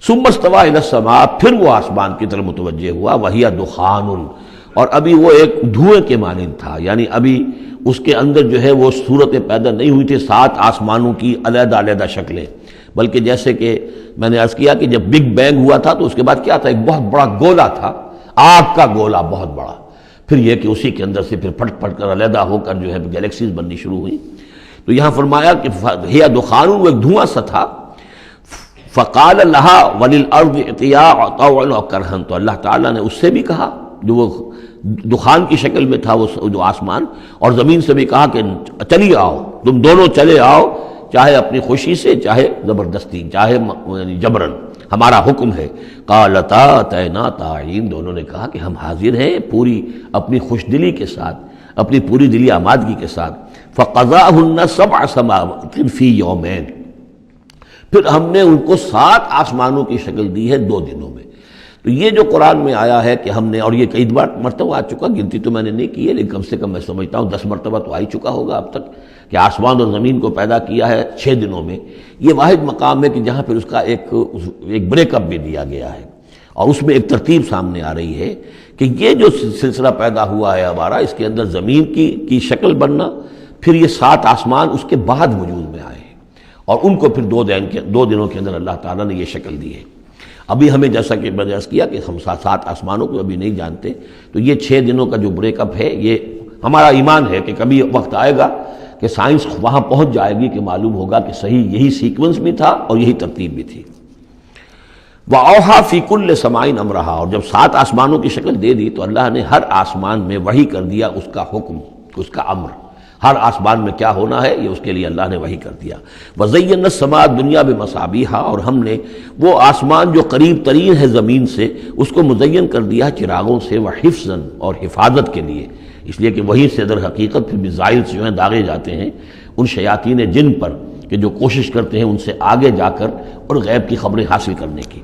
ثم استوى الى السماء، پھر وہ آسمان کی طرف متوجہ ہوا، وہی دخان، اور ابھی وہ ایک دھوئیں کے مانند تھا، یعنی ابھی اس کے اندر جو ہے وہ صورتیں پیدا نہیں ہوئی تھی 7 آسمانوں کی علیحدہ علیحدہ شکلیں، بلکہ جیسے کہ میں نے عرض کیا کہ جب بگ بینگ ہوا تھا تو اس کے بعد کیا تھا، ایک بہت بڑا گولا تھا، آگ کا گولا بہت بڑا، پھر یہ کہ اسی کے اندر سے پھر پھٹ پھٹ کر علیحدہ ہو کر جو ہے گیلیکسیز بننی شروع ہوئی۔ تو یہاں فرمایا کہ ہی دخان، وہ ایک دھواں سا تھا، فقال لها وللارض ائتيا طوعا وكرها، تو اللہ تعالیٰ نے اس سے بھی کہا جو وہ دخان کی شکل میں تھا وہ جو آسمان، اور زمین سے بھی کہا کہ چلی آؤ، تم دونوں چلے آؤ، چاہے اپنی خوشی سے، چاہے زبردستی، چاہے یعنی جبرن، ہمارا حکم ہے۔ قالتا اتینا طاعین، دونوں نے کہا کہ ہم حاضر ہیں پوری اپنی خوش دلی کے ساتھ، اپنی پوری دلی آمادگی کے ساتھ۔ فقضاهن 7 سماوات فی یومین، پھر ہم نے ان کو 7 آسمانوں کی شکل دی ہے 2 دنوں میں۔ تو یہ جو قرآن میں آیا ہے کہ ہم نے، اور یہ کئی بار مرتبہ آ چکا، گنتی تو میں نے نہیں کی ہے لیکن کم سے کم میں سمجھتا ہوں 10 مرتبہ تو آ ہی چکا ہوگا اب تک، کہ آسمان اور زمین کو پیدا کیا ہے 6 دنوں میں۔ یہ واحد مقام ہے کہ جہاں پھر اس کا ایک بریک اپ بھی دیا گیا ہے، اور اس میں ایک ترتیب سامنے آ رہی ہے کہ یہ جو سلسلہ پیدا ہوا ہے ہمارا، اس کے اندر زمین کی شکل بننا، پھر یہ 7 آسمان اس کے بعد وجود میں آئے ہیں، اور ان کو پھر 2 دنوں کے اندر اللہ تعالیٰ نے یہ شکل دی ہے۔ ابھی ہمیں جیسا کہ میں نے عرض کیا کہ ہم 7 آسمانوں کو ابھی نہیں جانتے، تو یہ 6 دنوں کا جو بریک اپ ہے، یہ ہمارا ایمان ہے کہ کبھی وقت آئے گا کہ سائنس وہاں پہنچ جائے گی کہ معلوم ہوگا کہ صحیح یہی سیکوینس بھی تھا اور یہی ترتیب بھی تھی۔ وَأَوْحَىٰ فِي كُلِّ سَمَاءٍ أَمْرَهَا، اور جب 7 آسمانوں کی شکل دے دی تو اللہ نے ہر آسمان میں وحی کر دیا اس کا حکم، اس کا امر، ہر آسمان میں کیا ہونا ہے یہ اس کے لیے اللہ نے وحی کر دیا۔ وَزَيَّنَّا السَّمَاءَ الدُّنْيَا بِمَصَابِيحَ، اور ہم نے وہ آسمان جو قریب ترین ہے زمین سے اس کو مزین کر دیا چراغوں سے، وَحِفْظًا، اور حفاظت کے لیے، اس لیے کہ وہیں سے در حقیقت پھر میزائل جو ہیں داغے جاتے ہیں ان شیاطین جن پر کہ جو کوشش کرتے ہیں ان سے آگے جا کر اور غیب کی خبریں حاصل کرنے کی۔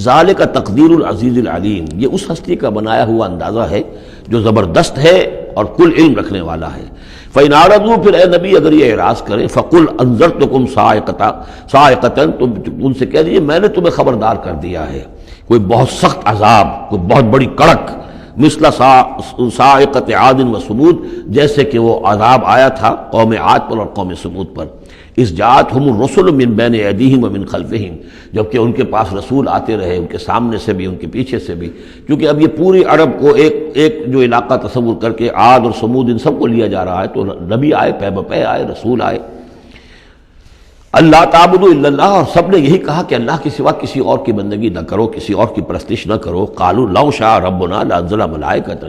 ذالک تقدیر العزیز العلیم، یہ اس ہستی کا بنایا ہوا اندازہ ہے جو زبردست ہے اور کل علم رکھنے والا ہے۔ فَإِنْ أَعْرَضُوا، پھر اے نبی اگر یہ اعراض کریں، فَقُلْ أَنذَرْتُكُمْ صَاعِقَةً، تم ان سے کہہ دیجیے میں نے تمہیں خبردار کر دیا ہے کوئی بہت سخت عذاب، کوئی بہت بڑی کڑک، مثل صاعقۃ عاد و ثمود، جیسے کہ وہ عذاب آیا تھا قوم عاد پر اور قوم ثمود پر، اذ جاءتهم الرسل من بین ایدیہم ومن خلفہم، جبکہ ان کے پاس رسول آتے رہے ان کے سامنے سے بھی ان کے پیچھے سے بھی، کیونکہ اب یہ پوری عرب کو ایک جو علاقہ تصور کر کے عاد اور ثمود ان سب کو لیا جا رہا ہے، تو نبی آئے، پے بپے آئے، رسول آئے۔ اللہ تعبدوا الا اللہ، اور سب نے یہی کہا کہ اللہ کے سوا کسی اور کی بندگی نہ کرو، کسی اور کی پرستش نہ کرو۔ قالوا لو شاء ربنا لانزل ملائکۃ،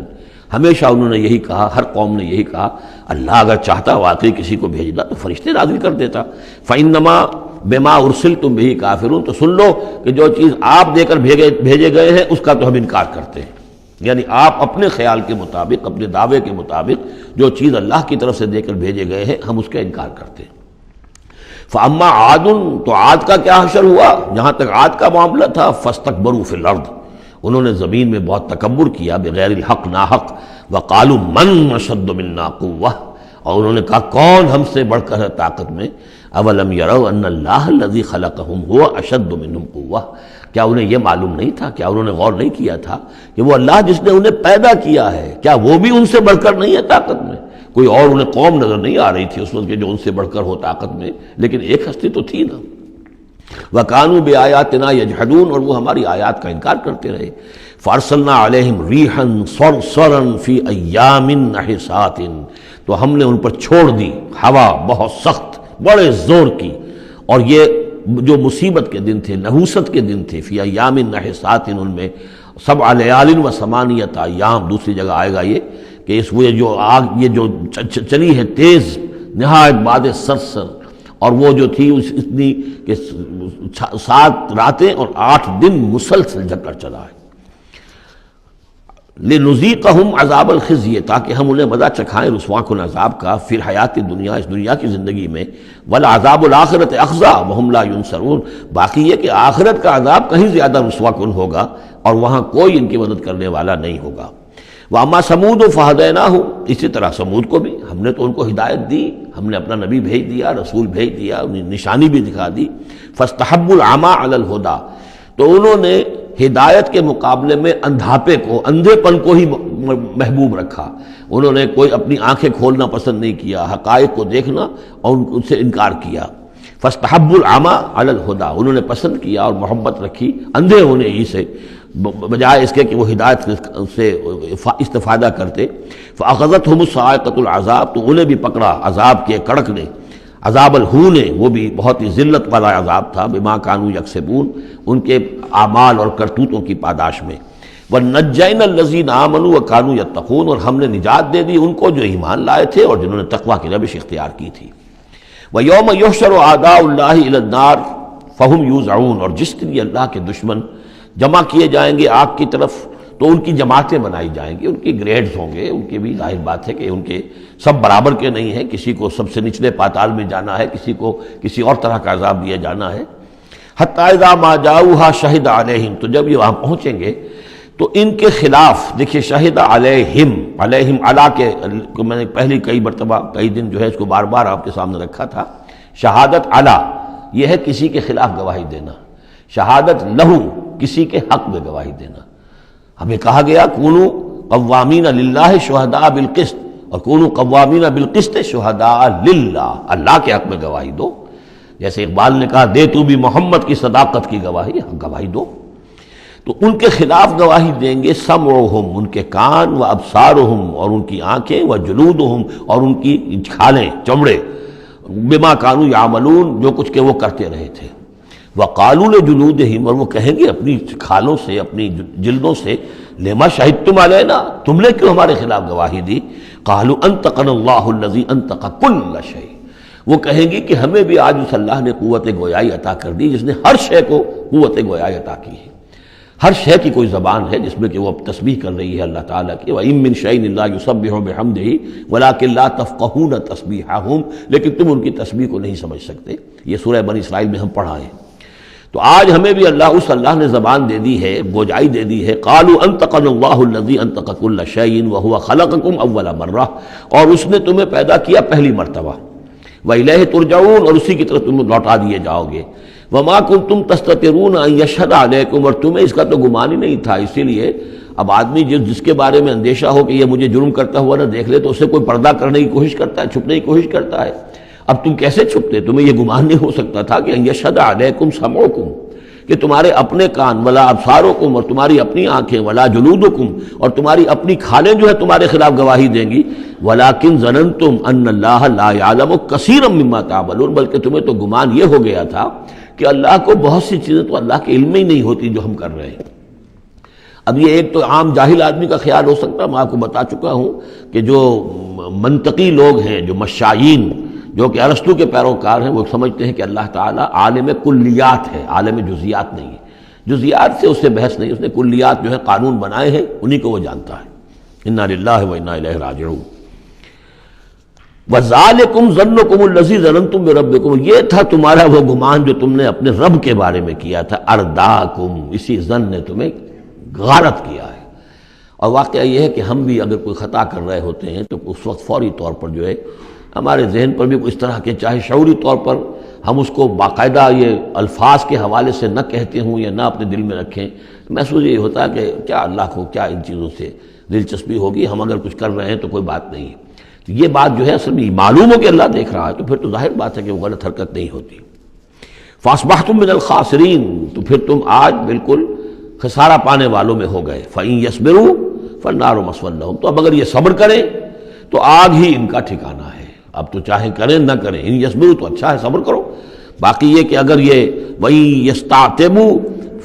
ہمیشہ انہوں نے یہی کہا، ہر قوم نے یہی کہا اللہ اگر چاہتا واقعی کسی کو بھیجنا تو فرشتے نازل کر دیتا۔ فَإِنَّمَا بِمَا أُرْسِلْتُمْ بِهِ كَافِرُونَ، تو سن لو کہ جو چیز آپ دے کر بھیجے گئے ہیں اس کا تو ہم انکار کرتے ہیں، یعنی آپ اپنے خیال کے مطابق، اپنے دعوے کے مطابق جو چیز اللہ کی طرف سے دے کر بھیجے گئے ہیں ہم اس کا انکار کرتے ہیں۔ فَأَمَّا عَادٌ، تو عاد کا کیا حشر ہوا، جہاں تک عاد کا معاملہ تھا، فَاسْتَكْبَرُوا فِي الْأَرْضِ، انہوں نے زمین میں بہت تکبر کیا، بغیر الحق، ناحق۔ وَقَالُوا مَنْ أَشَدُّ مِنَّا قُوَّةً، اور انہوں نے کہا کون ہم سے بڑھ کر ہے طاقت میں۔ أَوَلَمْ يَرَوْا أَنَّ اللَّهَ الَّذِي خَلَقَهُمْ هُوَ أَشَدُّ مِنْهُمْ قُوَّةً، کیا انہیں یہ معلوم نہیں تھا، کیا انہوں نے غور نہیں کیا تھا کہ وہ اللہ جس نے انہیں پیدا کیا ہے، کیا وہ بھی ان سے بڑھ کر نہیں ہے طاقت میں؟ کوئی اور انہیں قوم نظر نہیں آ رہی تھی اس وقت جو ان سے بڑھ کر ہو طاقت میں، لیکن ایک ہستی تو تھی نا۔ وَكَانُوا بِآيَاتِنَا يَجْحَدُونَ، اور وہ ہماری آیات کا انکار کرتے رہے۔ فَأَرْسَلْنَا عَلَيْهِمْ رِيحًا صَرْصَرًا فِي أَيَّامٍ نَحِسَاتٍ، تو ہم نے ان پر چھوڑ دی ہوا بہت سخت، بڑے زور کی، اور یہ جو مصیبت کے دن تھے، نحوست کے دن تھے، فی ایام نحسات، ان میں 7 لیال و 8 ایام، دوسری جگہ آئے گا یہ کہ اس وہ جو آگ یہ جو چلی ہے تیز نہایت باد سرسر، اور وہ جو تھی اتنی کہ 7 راتیں اور 8 دن مسلسل جکڑ چلا ہے۔ لِنُذِيقَهُمْ عَذَابَ الْخِزْيِ، تاکہ ہم انہیں مزہ چکھائیں رسوا کن عذاب کا، فی الحیات دنیا، اس دنیا کی زندگی میں، وَالْعَذَابُ الْآخِرَةِ أَخْزَىٰ وَهُمْ لَا يُنصَرُونَ، باقی یہ کہ آخرت کا عذاب کہیں زیادہ رسوا کن ہوگا اور وہاں کوئی ان کی مدد کرنے والا نہیں ہوگا۔ وَأَمَّا ثَمُودُ فَهَدَيْنَاهُمْ، اسی طرح سمود کو بھی ہم نے تو ان کو ہدایت دی، ہم نے اپنا نبی بھیج دیا، رسول بھیج دیا، انہیں نشانی بھی دکھا دی۔ فَاسْتَحَبُّوا الْعَمَىٰ عَلَى الْهُدَىٰ، تو انہوں نے ہدایت کے مقابلے میں اندھاپے کو، اندھے پن کو ہی محبوب رکھا، انہوں نے کوئی اپنی آنکھیں کھولنا پسند نہیں کیا، حقائق کو دیکھنا اور ان سے انکار کیا۔ فَاسْتَحَبُّوا الْعَمَىٰ عَلَى الْهُدَىٰ، انہوں نے پسند کیا اور محبت رکھی اندھے ہونے ہی سے، بجائے اس کے کہ وہ ہدایت سے استفادہ کرتے۔ فَأَخَذَتْهُمُ الصَّاعِقَةُ الْعَذَابُ، تو انہیں بھی پکڑا عذاب کے کڑک نے، عذاب الہون، وہ بھی بہت ہی ذلت والا عذاب تھا، بما کانوا یکسبون، ان کے اعمال اور کرتوتوں کی پاداش میں۔ وَنَجَّيْنَا الَّذِينَ آمَنُوا وَكَانُوا يَتَّقُونَ، اور ہم نے نجات دے دی ان کو جو ایمان لائے تھے اور جنہوں نے تقویٰ کی روش اختیار کی تھی۔ وَيَوْمَ يُحْشَرُ أَعْدَاءُ اللَّهِ إِلَى النَّارِ فَهُمْ يُوزَعُونَ، اور جس دن یہ اللہ کے دشمن جمع کیے جائیں گے آگ کی طرف تو ان کی جماعتیں بنائی جائیں گی، ان کی گریڈز ہوں گے، ان کی بھی ظاہر بات ہے کہ ان کے سب برابر کے نہیں ہیں، کسی کو سب سے نچلے پاتال میں جانا ہے، کسی کو کسی اور طرح کا عذاب دیا جانا ہے۔ حتی اذا ما جاؤہا شہد علیہم، تو جب یہ وہاں پہنچیں گے تو ان کے خلاف، دیکھیے شہد علیہم، علیہم علا کے میں نے پہلی کئی مرتبہ کئی دن جو ہے اس کو بار بار آپ کے سامنے رکھا تھا، شہادت علا یہ ہے کسی کے خلاف گواہی دینا، شہادت لہو کسی کے حق میں گواہی دینا۔ ہمیں کہا گیا کونوا قوامین للہ شہداء بالقسط، اور کونوا قوامین بالقسط شہداء للہ، اللہ کے حق میں گواہی دو، جیسے اقبال نے کہا دے تو بھی محمد کی صداقت کی گواہی، گواہی دو۔ تو ان کے خلاف گواہی دیں گے سمعہم، ان کے کان، و ابصارہم، اور ان کی آنکھیں، و جلودہم، اور ان کی کھالیں، چمڑے، بما کانوا یعملون، جو کچھ کہ وہ کرتے رہے تھے۔ وَقَالُوا لِجُلُودِهِمْ، اور وہ کہیں گے اپنی کھالوں سے، اپنی جلدوں سے، لِمَا شَهِدتُّمْ عَلَيْنَا، تم نے کیوں ہمارے خلاف گواہی دی؟ قَالُوا أَنطَقَنَا اللَّهُ الَّذِي أَنطَقَ كُلَّ شَيْءٍ، وہ کہیں گے کہ ہمیں بھی آج اس اللہ نے قوت گویائی عطا کر دی جس نے ہر شے کو قوت گویائی عطا کی ہے، ہر شے کی کوئی زبان ہے جس میں کہ وہ تسبیح کر رہی ہے اللہ تعالیٰ کی۔ وَإِن مِّن شَيْءٍ إِلَّا يُسَبِّحُ بِحَمْدِهِ وَلَٰكِن لَّا تَفْقَهُونَ تَسْبِيحَهُمْ، لیکن تم ان کی تسبیح کو نہیں سمجھ سکتے، یہ سورہ بنی اسرائیل میں ہم پڑھا ہے۔ تو آج ہمیں بھی اس اللہ نے زبان دے دی ہے، گوجائی دے دی ہے۔ قالوا انطقنا اللہ الذی انطق کل شیء وهو خلقکم اول مرہ، اور اس نے تمہیں پیدا کیا پہلی مرتبہ، والیہ ترجعون، اور اسی کی طرف تم لوٹا دیے جاؤ گے۔ وما کنتم تستترون ان یشهد علیکم، اور تمہیں اس کا تو گمان ہی نہیں تھا، اسی لیے اب آدمی جس کے بارے میں اندیشہ ہو کہ یہ مجھے جرم کرتا ہوا نہ دیکھ لے تو اسے کوئی پردہ کرنے کی کوشش کرتا ہے، چھپنے کی کوشش کرتا ہے۔ اب تم کیسے چھپتے؟ تمہیں یہ گمان نہیں ہو سکتا تھا کہ ان یشهد علیکم سمعکم، کہ تمہارے اپنے کان، ولا ابصارکم، اور تمہاری اپنی آنکھیں، ولا جلودکم، اور تمہاری اپنی کھالیں جو ہے تمہارے خلاف گواہی دیں گی۔ ولکن ظننتم ان اللہ لا یعلم کثیرا مما تعملون، بلکہ تمہیں تو گمان یہ ہو گیا تھا کہ اللہ کو بہت سی چیزیں تو اللہ کے علم میں ہی نہیں ہوتی جو ہم کر رہے ہیں۔ اب یہ ایک تو عام جاہل آدمی کا خیال ہو سکتا ہے، میں آپ کو بتا چکا ہوں کہ جو منطقی لوگ ہیں، جو مشائین، جو کہ ارسطو کے پیروکار ہیں، وہ سمجھتے ہیں کہ اللہ تعالیٰ عالم کلیات ہے، عالم جزیات نہیں ہے، جزیات سے اس سے بحث نہیں، اس نے کلیات جو ہے قانون بنائے ہیں، انہی کو وہ جانتا ہے۔ انا للہ و انا الیہ راجعون۔ وَذَلِكُمْ ظَنُّكُمُ الَّذِي ظَنَنْتُمْ بِرَبِّكُمْ، یہ تھا تمہارا وہ گمان جو تم نے اپنے رب کے بارے میں کیا تھا، ارداکم، اسی ظن نے تمہیں غارت کیا ہے۔ اور واقعہ یہ ہے کہ ہم بھی اگر کوئی خطا کر رہے ہوتے ہیں تو اس وقت فوری طور پر جو ہے ہمارے ذہن پر بھی اس طرح کے، چاہے شعوری طور پر ہم اس کو باقاعدہ یہ الفاظ کے حوالے سے نہ کہتے ہوں یا نہ اپنے دل میں رکھیں، محسوس یہ ہوتا ہے کہ کیا اللہ کو کیا ان چیزوں سے دلچسپی ہوگی، ہم اگر کچھ کر رہے ہیں تو کوئی بات نہیں۔ تو یہ بات جو ہے اصل میں معلوم ہو کہ اللہ دیکھ رہا ہے تو پھر تو ظاہر بات ہے کہ وہ غلط حرکت نہیں ہوتی۔ فَأَصْبَحْتُم مِّنَ الْخَاسِرِينَ، تو پھر تم آج بالکل خسارہ پانے والوں میں ہو گئے۔ فَإِن يَصْبِرُوا فَالنَّارُ مَثْوًى لَّهُمْ، تو اب اگر یہ صبر کریں تو آگ ہی ان کا ٹھکانہ ہے، اب تو چاہے کریں نہ کریں، ان یصبروا تو اچھا ہے، صبر کرو۔ باقی یہ کہ اگر یہ وَإِن يَسْتَعْتِبُوا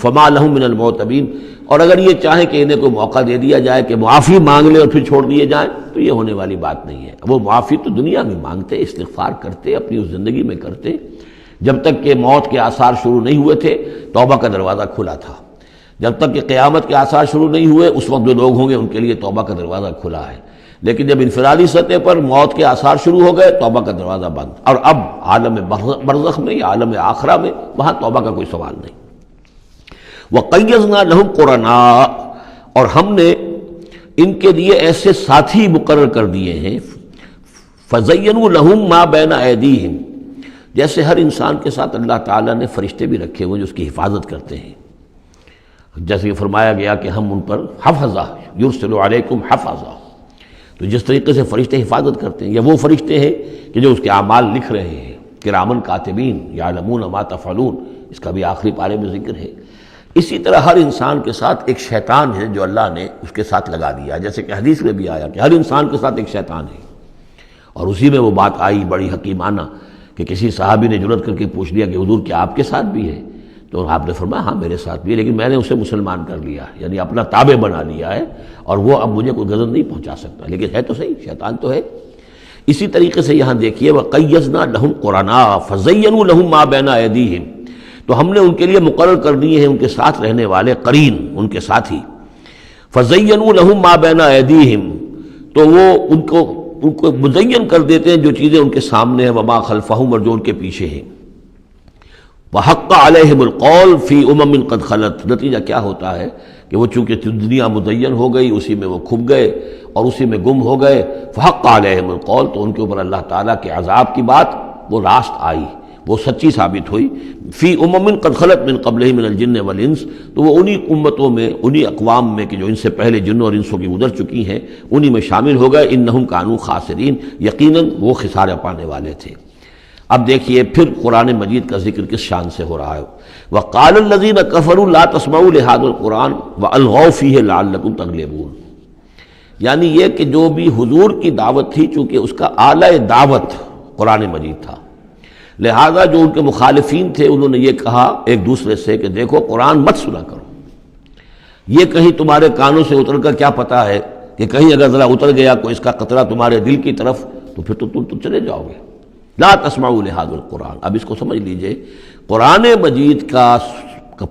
فَمَا لَهُم مِّنَ الْمُعْتَبِينَ، اور اگر یہ چاہیں کہ انہیں کوئی موقع دے دیا جائے کہ معافی مانگ لے اور پھر چھوڑ دیے جائیں تو یہ ہونے والی بات نہیں ہے۔ وہ معافی تو دنیا میں مانگتے، استغفار کرتے، اپنی اس زندگی میں کرتے، جب تک کہ موت کے آثار شروع نہیں ہوئے تھے توبہ کا دروازہ کھلا تھا، جب تک کہ قیامت کے آثار شروع نہیں ہوئے اس وقت جو لوگ ہوں گے ان کے لیے توبہ کا دروازہ کھلا ہے، لیکن جب انفرادی سطح پر موت کے آثار شروع ہو گئے توبہ کا دروازہ بند، اور اب عالم برزخ میں یا عالم آخرہ میں وہاں توبہ کا کوئی سوال نہیں۔ وَقَيَّضْنَا لَهُمْ قُرَنَاءَ، اور ہم نے ان کے لیے ایسے ساتھی مقرر کر دیے ہیں، فَزَيَّنُوا لَهُمْ مَا بَيْنَ أَيْدِيهِمْ، جیسے ہر انسان کے ساتھ اللہ تعالیٰ نے فرشتے بھی رکھے ہوئے جو اس کی حفاظت کرتے ہیں، جیسے کہ فرمایا گیا کہ ہم ان پر حفظہ یرسل علیکم حفظہ، تو جس طریقے سے فرشتے حفاظت کرتے ہیں، یا وہ فرشتے ہیں کہ جو اس کے اعمال لکھ رہے ہیں، کرامن کاتبین یعلمون ما تفعلون، اس کا بھی آخری پارے میں ذکر ہے۔ اسی طرح ہر انسان کے ساتھ ایک شیطان ہے جو اللہ نے اس کے ساتھ لگا دیا، جیسے کہ حدیث میں بھی آیا کہ ہر انسان کے ساتھ ایک شیطان ہے، اور اسی میں وہ بات آئی بڑی حکیمانہ کہ کسی صحابی نے جرأت کر کے پوچھ لیا کہ حضور کیا آپ کے ساتھ بھی ہے؟ تو آپ نے فرمایا ہاں میرے ساتھ بھی ہے، لیکن میں نے اسے مسلمان کر لیا، یعنی اپنا تابع بنا لیا ہے، اور وہ اب مجھے کوئی غضب نہیں پہنچا سکتا، لیکن ہے تو صحیح، شیطان تو ہے۔ اسی طریقے سے یہاں دیکھیے وَقَيَّضْنَا لَهُمْ قُرَنَاءَ فَزَيَّنُوا لَهُمْ مَا بَيْنَ أَيْدِيهِمْ، تو ہم نے ان کے لیے مقرر کر دیے ہیں ان کے ساتھ رہنے والے قرین، ان کے ساتھی، فَزَيَّنُوا لَهُمْ مَا بَيْنَ أَيْدِيهِمْ، تو وہ ان کو مزین کر دیتے ہیں جو چیزیں ان کے سامنے ہیں، وَمَا خَلْفَهُمْ، اور جو ان کے پیچھے ہیں، وَحَقَّ عَلَيْهِمُ الْقَوْلُ فِي أُمَمٍ قَدْ خَلَتْ، نتیجہ کیا ہوتا ہے کہ وہ چونکہ دنیا مزین ہو گئی اسی میں وہ کھپ گئے اور اسی میں گم ہو گئے، فَحَقَّ عَلَيْهِمُ الْقَوْلُ، تو ان کے اوپر اللہ تعالیٰ کے عذاب کی بات وہ راست آئی، وہ سچی ثابت ہوئی، فی امم قد خلت من قبلہم من الجن والانس، تو وہ انہی امتوں میں، انہی اقوام میں کہ جو ان سے پہلے جنوں اور انسوں کی گزر چکی ہیں، انہی میں شامل ہو گئے، انہم کانوا خاسرین، یقیناً وہ خسارہ پانے والے تھے۔ اب دیکھیے پھر قرآن مجید کا ذکر کس شان سے ہو رہا ہے، وقال الذین کفروا لا تسمعوا لهذا القرآن والغوا فیہ لعلکم تغلبون، یعنی یہ کہ جو بھی حضور کی دعوت تھی چونکہ اس کا اعلی دعوت قرآن مجید تھا، لہذا جو ان کے مخالفین تھے انہوں نے یہ کہا ایک دوسرے سے کہ دیکھو قرآن مت سنا کرو، یہ کہیں تمہارے کانوں سے اتر کر کیا پتا ہے کہ کہیں اگر ذرا اتر گیا کوئی اس کا قطرہ تمہارے دل کی طرف تو پھر تو تم چلے جاؤ گے۔ لا تسمعوا لهذا القرآن، اب اس کو سمجھ لیجئے، قرآن مجید کا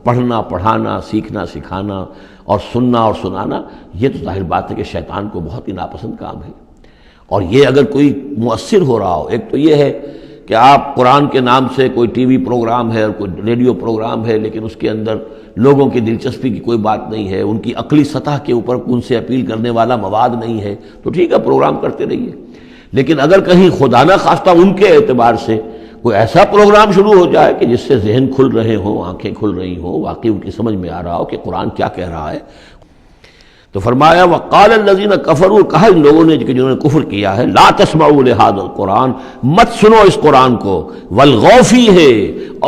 پڑھنا پڑھانا، سیکھنا سکھانا اور سننا اور سنانا، یہ تو ظاہر بات ہے کہ شیطان کو بہت ہی ناپسند کام ہے، اور یہ اگر کوئی مؤثر ہو رہا ہو، ایک تو یہ ہے کہ آپ قرآن کے نام سے کوئی ٹی وی پروگرام ہے اور کوئی ریڈیو پروگرام ہے لیکن اس کے اندر لوگوں کی دلچسپی کی کوئی بات نہیں ہے، ان کی عقلی سطح کے اوپر ان سے اپیل کرنے والا مواد نہیں ہے، تو ٹھیک ہے پروگرام کرتے رہیے، لیکن اگر کہیں خدا نہ خواستہ ان کے اعتبار سے کوئی ایسا پروگرام شروع ہو جائے کہ جس سے ذہن کھل رہے ہوں، آنکھیں کھل رہی ہوں، واقعی ان کی سمجھ میں آ رہا ہو کہ قرآن کیا کہہ رہا ہے، تو فرمایا وقال الذین کفروا، کہا ان لوگوں نے جنہوں نے کفر کیا ہے، لا تسمعوا لهذا القرآن، مت سنو اس قرآن کو، والغوا فیہ،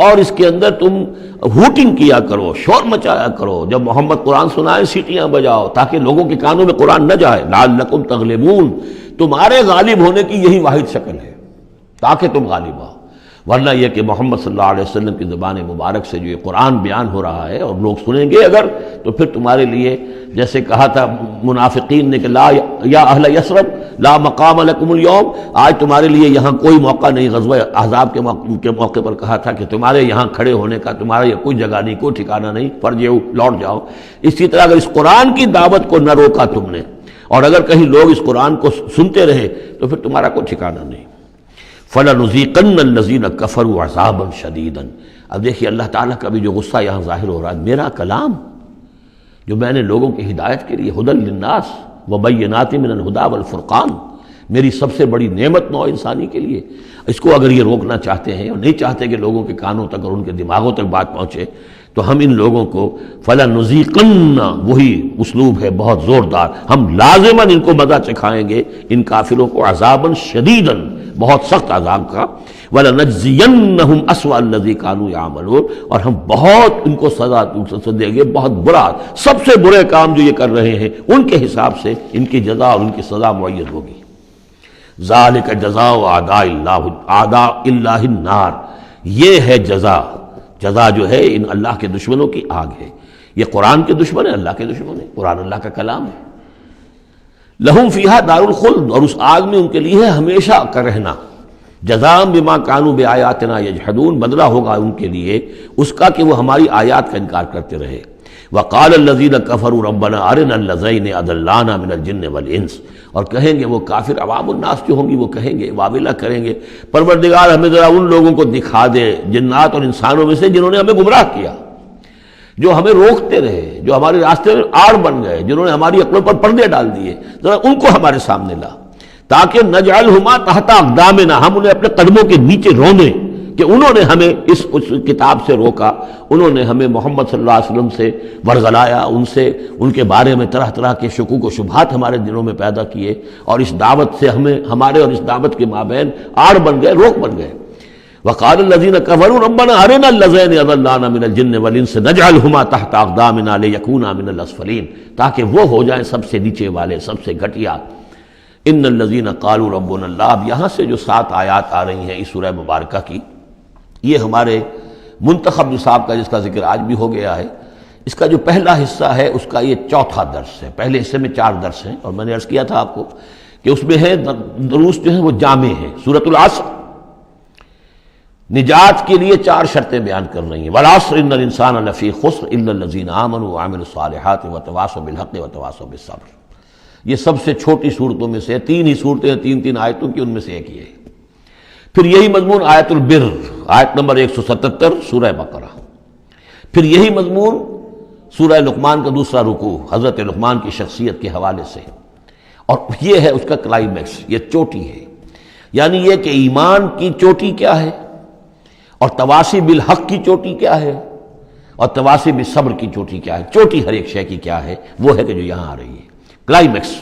اور اس کے اندر تم ہوٹنگ کیا کرو، شور مچایا کرو، جب محمد قرآن سنائے سیٹیاں بجاؤ تاکہ لوگوں کے کانوں میں قرآن نہ جائے، لعلکم تغلبون، تمہارے غالب ہونے کی یہی واحد شکل ہے تاکہ تم غالب ہو، ورنہ یہ کہ محمد صلی اللہ علیہ وسلم کی زبان مبارک سے جو یہ قرآن بیان ہو رہا ہے اور لوگ سنیں گے اگر، تو پھر تمہارے لیے جیسے کہا تھا منافقین نے کہ لا یا اہل یثرب لا مقام لکم اليوم، آج تمہارے لیے یہاں کوئی موقع نہیں، غزوہ احزاب کے موقع پر کہا تھا کہ تمہارے یہاں کھڑے ہونے کا تمہارا یہ کوئی جگہ نہیں، کوئی ٹھکانہ نہیں، فرجعوا، لوٹ جاؤ۔ اسی طرح اگر اس قرآن کی دعوت کو نہ روکا تم نے، اور اگر کہیں لوگ اس قرآن کو سنتے رہے تو پھر تمہارا کوئی ٹھکانہ نہیں۔ فَلَنُذِيقَنَّ الَّذِينَ كَفَرُوا عَذَابًا شَدِيدًا، اب دیکھیے اللہ تعالیٰ کا بھی جو غصہ یہاں ظاہر ہو رہا ہے، میرا کلام جو میں نے لوگوں کی ہدایت کے لیے ہدی للناس وبینات من الہدی والفرقان، میری سب سے بڑی نعمت نوع انسانی کے لیے، اس کو اگر یہ روکنا چاہتے ہیں اور نہیں چاہتے کہ لوگوں کے کانوں تک اور ان کے دماغوں تک بات پہنچے، تو ہم ان لوگوں کو فَلَنُذِيقَنَّ، وہی اسلوب ہے بہت زوردار، ہم لازماً ان کو مزہ چکھائیں گے ان کافروں کو، عذاباً شدیداً، بہت سخت عذاب کا، وَلَنَجْزِيَنَّهُمْ أَسْوَأَ الَّذِي كَانُوا يَعْمَلُونَ، اور ہم بہت ان کو سزا دیں گے، بہت برا، سب سے برے کام جو یہ کر رہے ہیں ان کے حساب سے ان کی جزا اور ان کی سزا معین ہوگی۔ ذَلِكَ جَزَاءُ أَعْدَاءِ اللَّهِ النَّارِ، یہ ہے جزا جو ہے ان اللہ کے دشمنوں کی آگ ہے، یہ قرآن کے دشمن ہے، اللہ کے دشمن ہے، قرآن اللہ کا کلام ہے۔ لہم فیہا دار الخلد، اور اس آگ میں ان کے لیے ہے ہمیشہ کا رہنا، جزاء بما کانوا بآیاتنا یجحدون، بدلہ ہوگا ان کے لیے اس کا کہ وہ ہماری آیات کا انکار کرتے رہے۔ وقال الذین کفروا ربنا ارنا اللذین اضلانا من الجن والانس، اور کہیں گے وہ کافر عوام الناس جو ہوں گی وہ کہیں گے، واویلا کریں گے، پروردگار ہمیں ذرا ان لوگوں کو دکھا دے جنات اور انسانوں میں سے جنہوں نے ہمیں گمراہ کیا، جو ہمیں روکتے رہے، جو ہمارے راستے میں آڑ بن گئے، جنہوں نے ہماری عقلوں پر پردے ڈال دیے، ذرا ان کو ہمارے سامنے لا، تاکہ نجعلہما تحت اقدامنا، ہم انہیں اپنے قدموں کے نیچے رونے کہ انہوں نے ہمیں اس کتاب سے روکا، انہوں نے ہمیں محمد صلی اللہ علیہ وسلم سے ورغلایا، ان کے بارے میں طرح طرح کے شکوک و شبہات ہمارے دلوں میں پیدا کیے، اور اس دعوت سے ہمارے اور اس دعوت کے مابین آڑ بن گئے، روک بن گئے۔ وقال الذين كفروا ربنا ارنا اللذين اضلانا من الجن والانس نجعلهما تحت اقدامنا ليكونا من الاسفلين، تاکہ وہ ہو جائیں سب سے نیچے والے، سب سے گھٹیا۔ ان الذين قالوا ربنا الله، اب یہاں سے جو 7 آیات آ رہی ہیں اس سورہ مبارکہ کی، یہ ہمارے منتخب نصاب کا جس کا ذکر آج بھی ہو گیا ہے، اس کا جو پہلا حصہ ہے اس کا یہ چوتھا درس ہے۔ پہلے حصے میں 4 درس ہیں، اور میں نے عرض کیا تھا آپ کو کہ اس میں ہے دروس جو ہیں وہ جامع ہیں۔ سورۃ العصر نجات کے لیے 4 شرطیں بیان کر رہی ہیں، والعصر ان الانسان لفی خسر الا الذین آمنوا وعملوا الصالحات وتواصوا بالحق وتواصوا بالصبر۔ یہ سب سے چھوٹی صورتوں میں سے 3 ہی صورتیں ہیں، 3 آیتوں کی، ان میں سے ایک یہ ہے۔ پھر یہی مضمون آیت البر، آیت نمبر 177 سورہ بقرہ۔ پھر یہی مضمون سورہ لقمان کا دوسرا رکوع، حضرت لقمان کی شخصیت کے حوالے سے، اور یہ ہے اس کا کلائمیکس، یہ چوٹی ہے، یعنی یہ کہ ایمان کی چوٹی کیا ہے، اور تواصی بالحق کی چوٹی کیا ہے، اور تواصی بالصبر کی چوٹی کیا ہے۔ چوٹی ہر ایک شے کی کیا ہے، وہ ہے کہ جو یہاں آ رہی ہے، کلائمیکس۔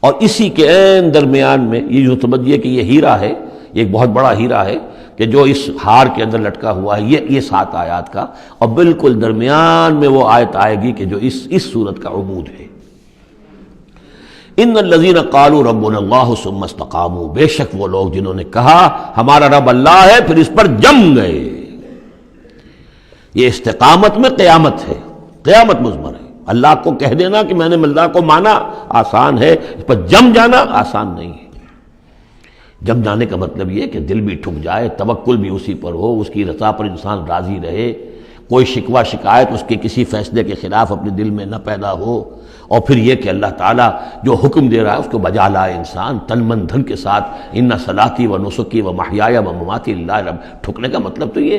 اور اسی کے عین درمیان میں یہ جو سمجھیے کہ یہ ہیرا ہے، یہ ایک بہت بڑا ہیرا ہے کہ جو اس ہار کے اندر لٹکا ہوا ہے، یہ 7 آیات کا، اور بالکل درمیان میں وہ آیت آئے گی کہ جو اس صورت کا عمود ہے۔ ان الذین قالوا ربنا اللہ ثم استقاموا، بے شک وہ لوگ جنہوں نے کہا ہمارا رب اللہ ہے پھر اس پر جم گئے۔ یہ استقامت میں قیامت ہے، قیامت مضمر ہے۔ اللہ کو کہہ دینا کہ میں نے اللہ کو مانا آسان ہے، اس پر جم جانا آسان نہیں ہے۔ جم جانے کا مطلب یہ کہ دل بھی ٹھک جائے، توکل بھی اسی پر ہو، اس کی رضا پر انسان راضی رہے، کوئی شکوہ شکایت اس کے کسی فیصلے کے خلاف اپنے دل میں نہ پیدا ہو، اور پھر یہ کہ اللہ تعالیٰ جو حکم دے رہا ہے اس کو بجا لائے انسان تن من دھن کے ساتھ۔ ان صلاتی و نسکی و محیای و مماتی للہ رب، ٹھکنے کا مطلب تو یہ۔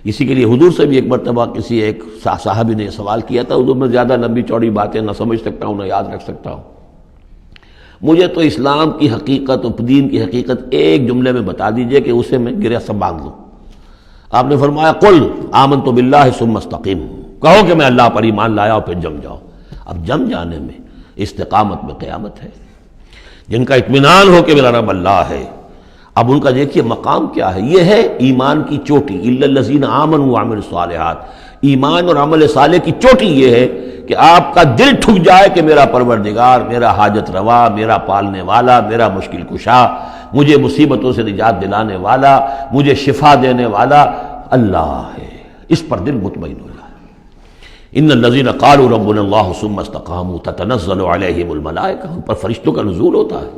اسی کے لیے حضور سے بھی ایک مرتبہ کسی ایک صاحبی نے سوال کیا تھا، حضور میں زیادہ لمبی چوڑی باتیں نہ سمجھ سکتا ہوں نہ یاد رکھ سکتا ہوں، مجھے تو اسلام کی حقیقت اور دین کی حقیقت ایک جملے میں بتا دیجئے کہ اسے میں گرہ سب باندھ لوں۔ آپ نے فرمایا قل آمنت باللہ ثم استقم، کہو کہ میں اللہ پر ایمان لایا اور پھر جم جاؤ۔ اب جم جانے میں استقامت میں قیامت ہے۔ جن کا اطمینان ہو کہ میرا رب اللہ ہے، اب ان کا دیکھیے مقام کیا ہے، یہ ہے ایمان کی چوٹی، الا الذین آمنوا وعملوا الصالحات۔ ایمان اور عمل صالح کی چوٹی یہ ہے کہ آپ کا دل ٹھک جائے کہ میرا پروردگار، میرا حاجت روا، میرا پالنے والا، میرا مشکل کشا، مجھے مصیبتوں سے نجات دلانے والا، مجھے شفا دینے والا اللہ ہے، اس پر دل مطمئن ہو جائے۔ ان الذین قالوا ربنا اللہ ثم استقاموا تتنزل علیہم الملائکہ، ان پر فرشتوں کا نزول ہوتا ہے۔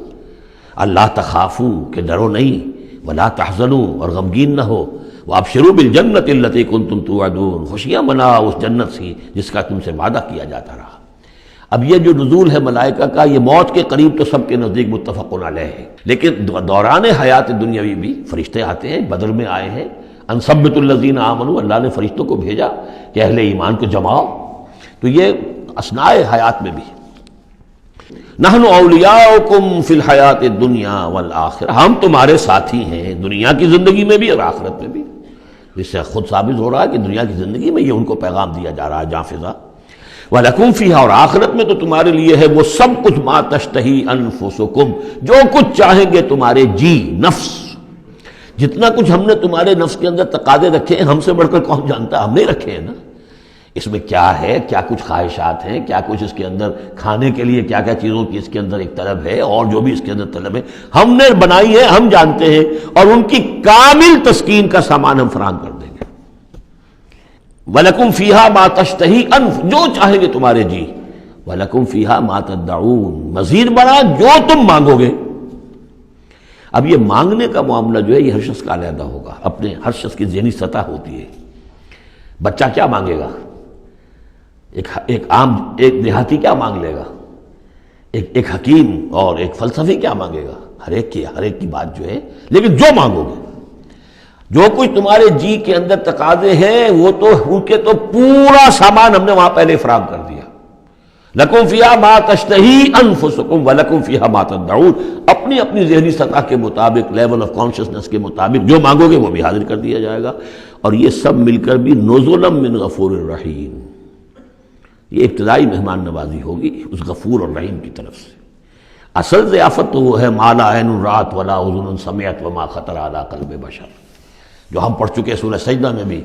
اللہ تخافوا، کہ ڈرو نہیں، ولا تحزنوا، اور غمگین نہ ہو، وابشروا بالجنۃ التی کنتم توعدون، خوشیاں مناؤ اس جنت سے جس کا تم سے وعدہ کیا جاتا رہا۔ اب یہ جو نزول ہے ملائکہ کا، یہ موت کے قریب تو سب کے نزدیک متفق علیہ ہے، لیکن دوران حیات دنیاوی بھی فرشتے آتے ہیں، بدر میں آئے ہیں، ان ثبت الذین آمنوا، اللہ نے فرشتوں کو بھیجا کہ اہل ایمان کو جماؤ، تو یہ اثناء حیات میں بھی۔ نحن اولیاؤکم فی الحیات الدنیا والآخرہ، ہم تمہارے ساتھی ہیں دنیا کی زندگی میں بھی اور آخرت میں بھی۔ اس سے خود ثابت ہو رہا ہے کہ دنیا کی زندگی میں یہ ان کو پیغام دیا جا رہا ہے جاں فضا، وَلَكُمْ فِيهَا، اور آخرت میں تو تمہارے لیے ہے وہ سب کچھ ما تشتہی انفسکم، جو کچھ چاہیں گے تمہارے جی نفس، جتنا کچھ ہم نے تمہارے نفس کے اندر تقاضے رکھے ہیں، ہم سے بڑھ کر کون جانتا، ہم نہیں رکھے ہیں نا۔ اس میں کیا ہے، کیا کچھ خواہشات ہیں، کیا کچھ اس کے اندر کھانے کے لیے کیا کیا چیزوں کی اس کے اندر ایک طلب ہے، اور جو بھی اس کے اندر طلب ہے ہم نے بنائی ہے، ہم جانتے ہیں، اور ان کی کامل تسکین کا سامان ہم فراہم کر دیں گے۔ وَلَكُمْ فِيهَا مَا تَشْتَهِي أَنْفُ، جو چاہیں گے تمہارے جی، وَلَكُمْ فِيهَا مَا تَدَّعُونَ، مزید بنا جو تم مانگو گے۔ اب یہ مانگنے کا معاملہ جو ہے یہ ہر شخص کا علیحدہ ہوگا، اپنے ہر شخص کی ذہنی سطح ہوتی ہے۔ بچہ کیا مانگے گا، ایک دیہاتی کیا مانگ لے گا، ایک حکیم اور ایک فلسفی کیا مانگے گا، ہر ایک کی بات جو ہے، لیکن جو مانگو گے، جو کچھ تمہارے جی کے اندر تقاضے ہیں وہ تو ان کے تو پورا سامان ہم نے وہاں پہلے فراہم کر دیا۔ لَكُمْ فِيهَا مَا تَشْتَهِي أَنفُسُكُمْ وَلَكُمْ فِيهَا مَا تَدَّعُونَ، اپنی ذہنی سطح کے مطابق، لیول آف کانشسنس کے مطابق جو مانگو گے وہ بھی حاضر کر دیا جائے گا، اور یہ سب مل کر بھی نُزُلًا مِّن غَفُورٍ رَحِيمٍ، یہ ابتدائی مہمان نوازی ہوگی اس غفور اور رحیم کی طرف سے۔ اصل ضیافت تو وہ ہے مَا لَا عَيْنٌ رَأَتْ وَلَا أُذُنٌ سَمِعَتْ وَمَا خَطَرَ عَلَىٰ قَلْبِ بَشَرٍ، جو ہم پڑھ چکے سورہ سجدہ میں بھی،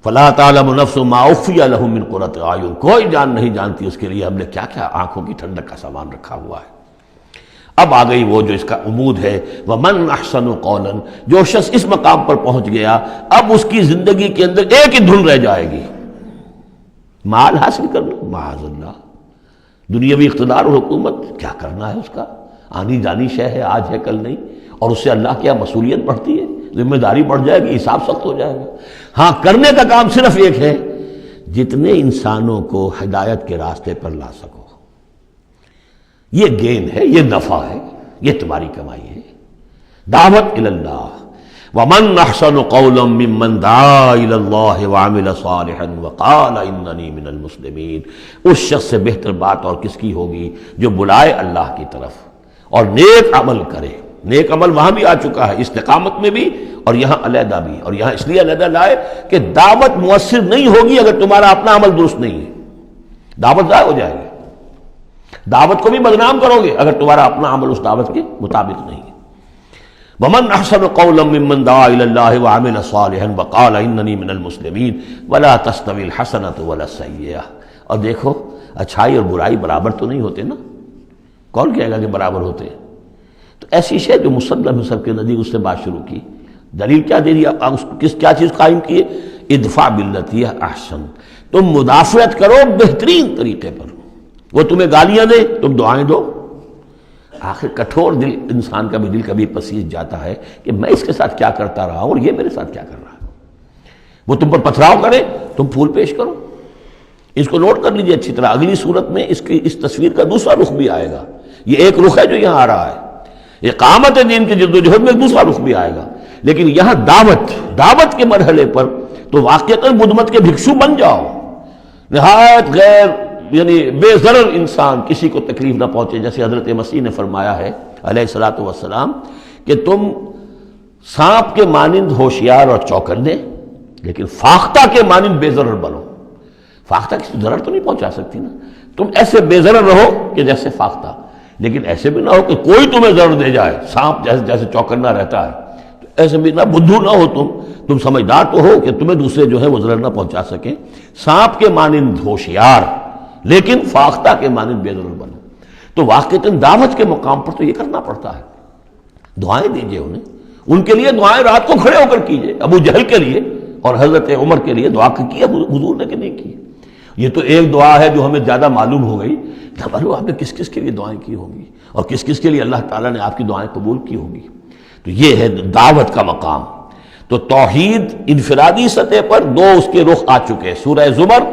فَلَا تَعْلَمُ نَفْسٌ مَا أُخْفِيَ لَهُم مِّن قُرَّةِ أَعْيُنٍ، کوئی جان نہیں جانتی اس کے لیے ہم نے کیا کیا آنکھوں کی ٹھنڈک کا سامان رکھا ہوا ہے۔ اب آ گئی وہ جو اس کا عمود ہے، وَمَنْ أَحْسَنُ قَوْلًا، جو شخص اس مقام پر پہنچ گیا اب اس کی زندگی کے اندر ایک ہی دھن رہ جائے گی، مال حاصل کرنا، معاذ اللہ، دنیاوی اقتدار اور حکومت کیا کرنا ہے، اس کا آنی جانی شے ہے، آج ہے کل نہیں، اور اس سے اللہ کی مسئولیت بڑھتی ہے، ذمہ داری بڑھ جائے گی، حساب سخت ہو جائے گا۔ ہاں کرنے کا کام صرف ایک ہے، جتنے انسانوں کو ہدایت کے راستے پر لا سکو، یہ گین ہے، یہ نفع ہے، یہ تمہاری کمائی ہے۔ دعوت الی اللہ، وَمَنْ أَحْسَنُ قَوْلًا مِّمَّنْ دَعَا إِلَى اللَّهِ وَعَمِلَ صَالِحًا وَقَالَ إِنَّنِي مِنَ الْمُسْلِمِينَ، اس شخص سے بہتر بات اور کس کی ہوگی جو بلائے اللہ کی طرف اور نیک عمل کرے۔ نیک عمل وہاں بھی آ چکا ہے، استقامت میں بھی اور یہاں علیحدہ بھی، اور یہاں اس لیے علیحدہ لائے کہ دعوت مؤثر نہیں ہوگی اگر تمہارا اپنا عمل درست نہیں ہے، دعوت ضائع ہو جائے گی، دعوت کو بھی بدنام کرو گے اگر تمہارا اپنا عمل اس دعوت کے مطابق نہیں ہے۔ وَمَنْ أَحْسَنُ قَوْلًا مِّمَّنْ دَعَا إِلَى اللَّهِ وَعَمِلَ صَالِحًا وَقَالَ إِنَّنِي مِنَ الْمُسْلِمِينَ وَلَا تَسْتَوِي الْحَسَنَةُ وَلَا السَّيِّئَةُ، اور دیکھو اچھائی اور برائی برابر تو نہیں ہوتے نا، کون کہے گا کہ برابر ہوتے ہیں؟ تو ایسی شے جو مسلم ہے سب کے نزدیک، اس سے بات شروع کی، دلیل کیا دے دیا، کیا چیز قائم کی ہے؟ ادفع باللتی احسن، تم مدافعت کرو بہترین طریقے پر، وہ تمہیں گالیاں دے تم دعائیں دو۔ آخر کٹھور دل انسان کا بھی دل کبھی پسیج جاتا ہے کہ میں اس کے ساتھ کیا کرتا رہا ہوں اور یہ میرے ساتھ کیا کر رہا ہے، وہ تم پر پتھراؤ کرے تم پھول پیش کرو۔ اس کو نوٹ کر لیجئے اچھی طرح، اگلی صورت میں اس تصویر کا دوسرا رخ بھی آئے گا، یہ ایک رخ ہے جو یہاں آ رہا ہے، اقامت دین کی جدوجہد میں دوسرا رخ بھی آئے گا، لیکن یہاں دعوت کے مرحلے پر تو واقعتاً بدھ مت کے بھکشو بن جاؤ، نہایت غیر یعنی بے ضرر انسان، کسی کو تکلیف نہ پہنچے، جیسے حضرت مسیح نے فرمایا ہے علیہ الصلوۃ والسلام کہ تم سانپ کے مانند ہوشیار اور چوکنے لیکن فاختہ کے مانند بے ضرر بنو۔ فاختہ کسی ضرر تو نہیں پہنچا سکتی نا، تم ایسے بے ضرر رہو کہ جیسے فاختہ، لیکن ایسے بھی نہ ہو کہ کوئی تمہیں ضرر دے جائے، سانپ جیسے چوکنا رہتا ہے، تو ایسے بھی نہ بدھو نہ ہو تم سمجھدار تو ہو کہ تمہیں دوسرے جو ہے وہ ضرر نہ پہنچا سکیں، سانپ کے مانند ہوشیار لیکن فاختہ کے مانند بے ضرر بنو۔ تو واقعتاً دعوت کے مقام پر تو یہ کرنا پڑتا ہے، دعائیں دیجئے انہیں، ان کے لیے دعائیں رات کو کھڑے ہو کر کیجئے، ابو جہل کے لیے اور حضرت عمر کے لیے دعا کی حضور نے کہ نہیں کی۔ یہ تو ایک دعا ہے جو ہمیں زیادہ معلوم ہو گئی، معلوم آپ نے کس کس کے لیے دعائیں کی ہوں گی اور کس کس کے لیے اللہ تعالیٰ نے آپ کی دعائیں قبول کی ہوں گی۔ تو یہ ہے دعوت کا مقام۔ تو توحید انفرادی سطح پر دو اس کے رخ آ چکے، سورہ زمر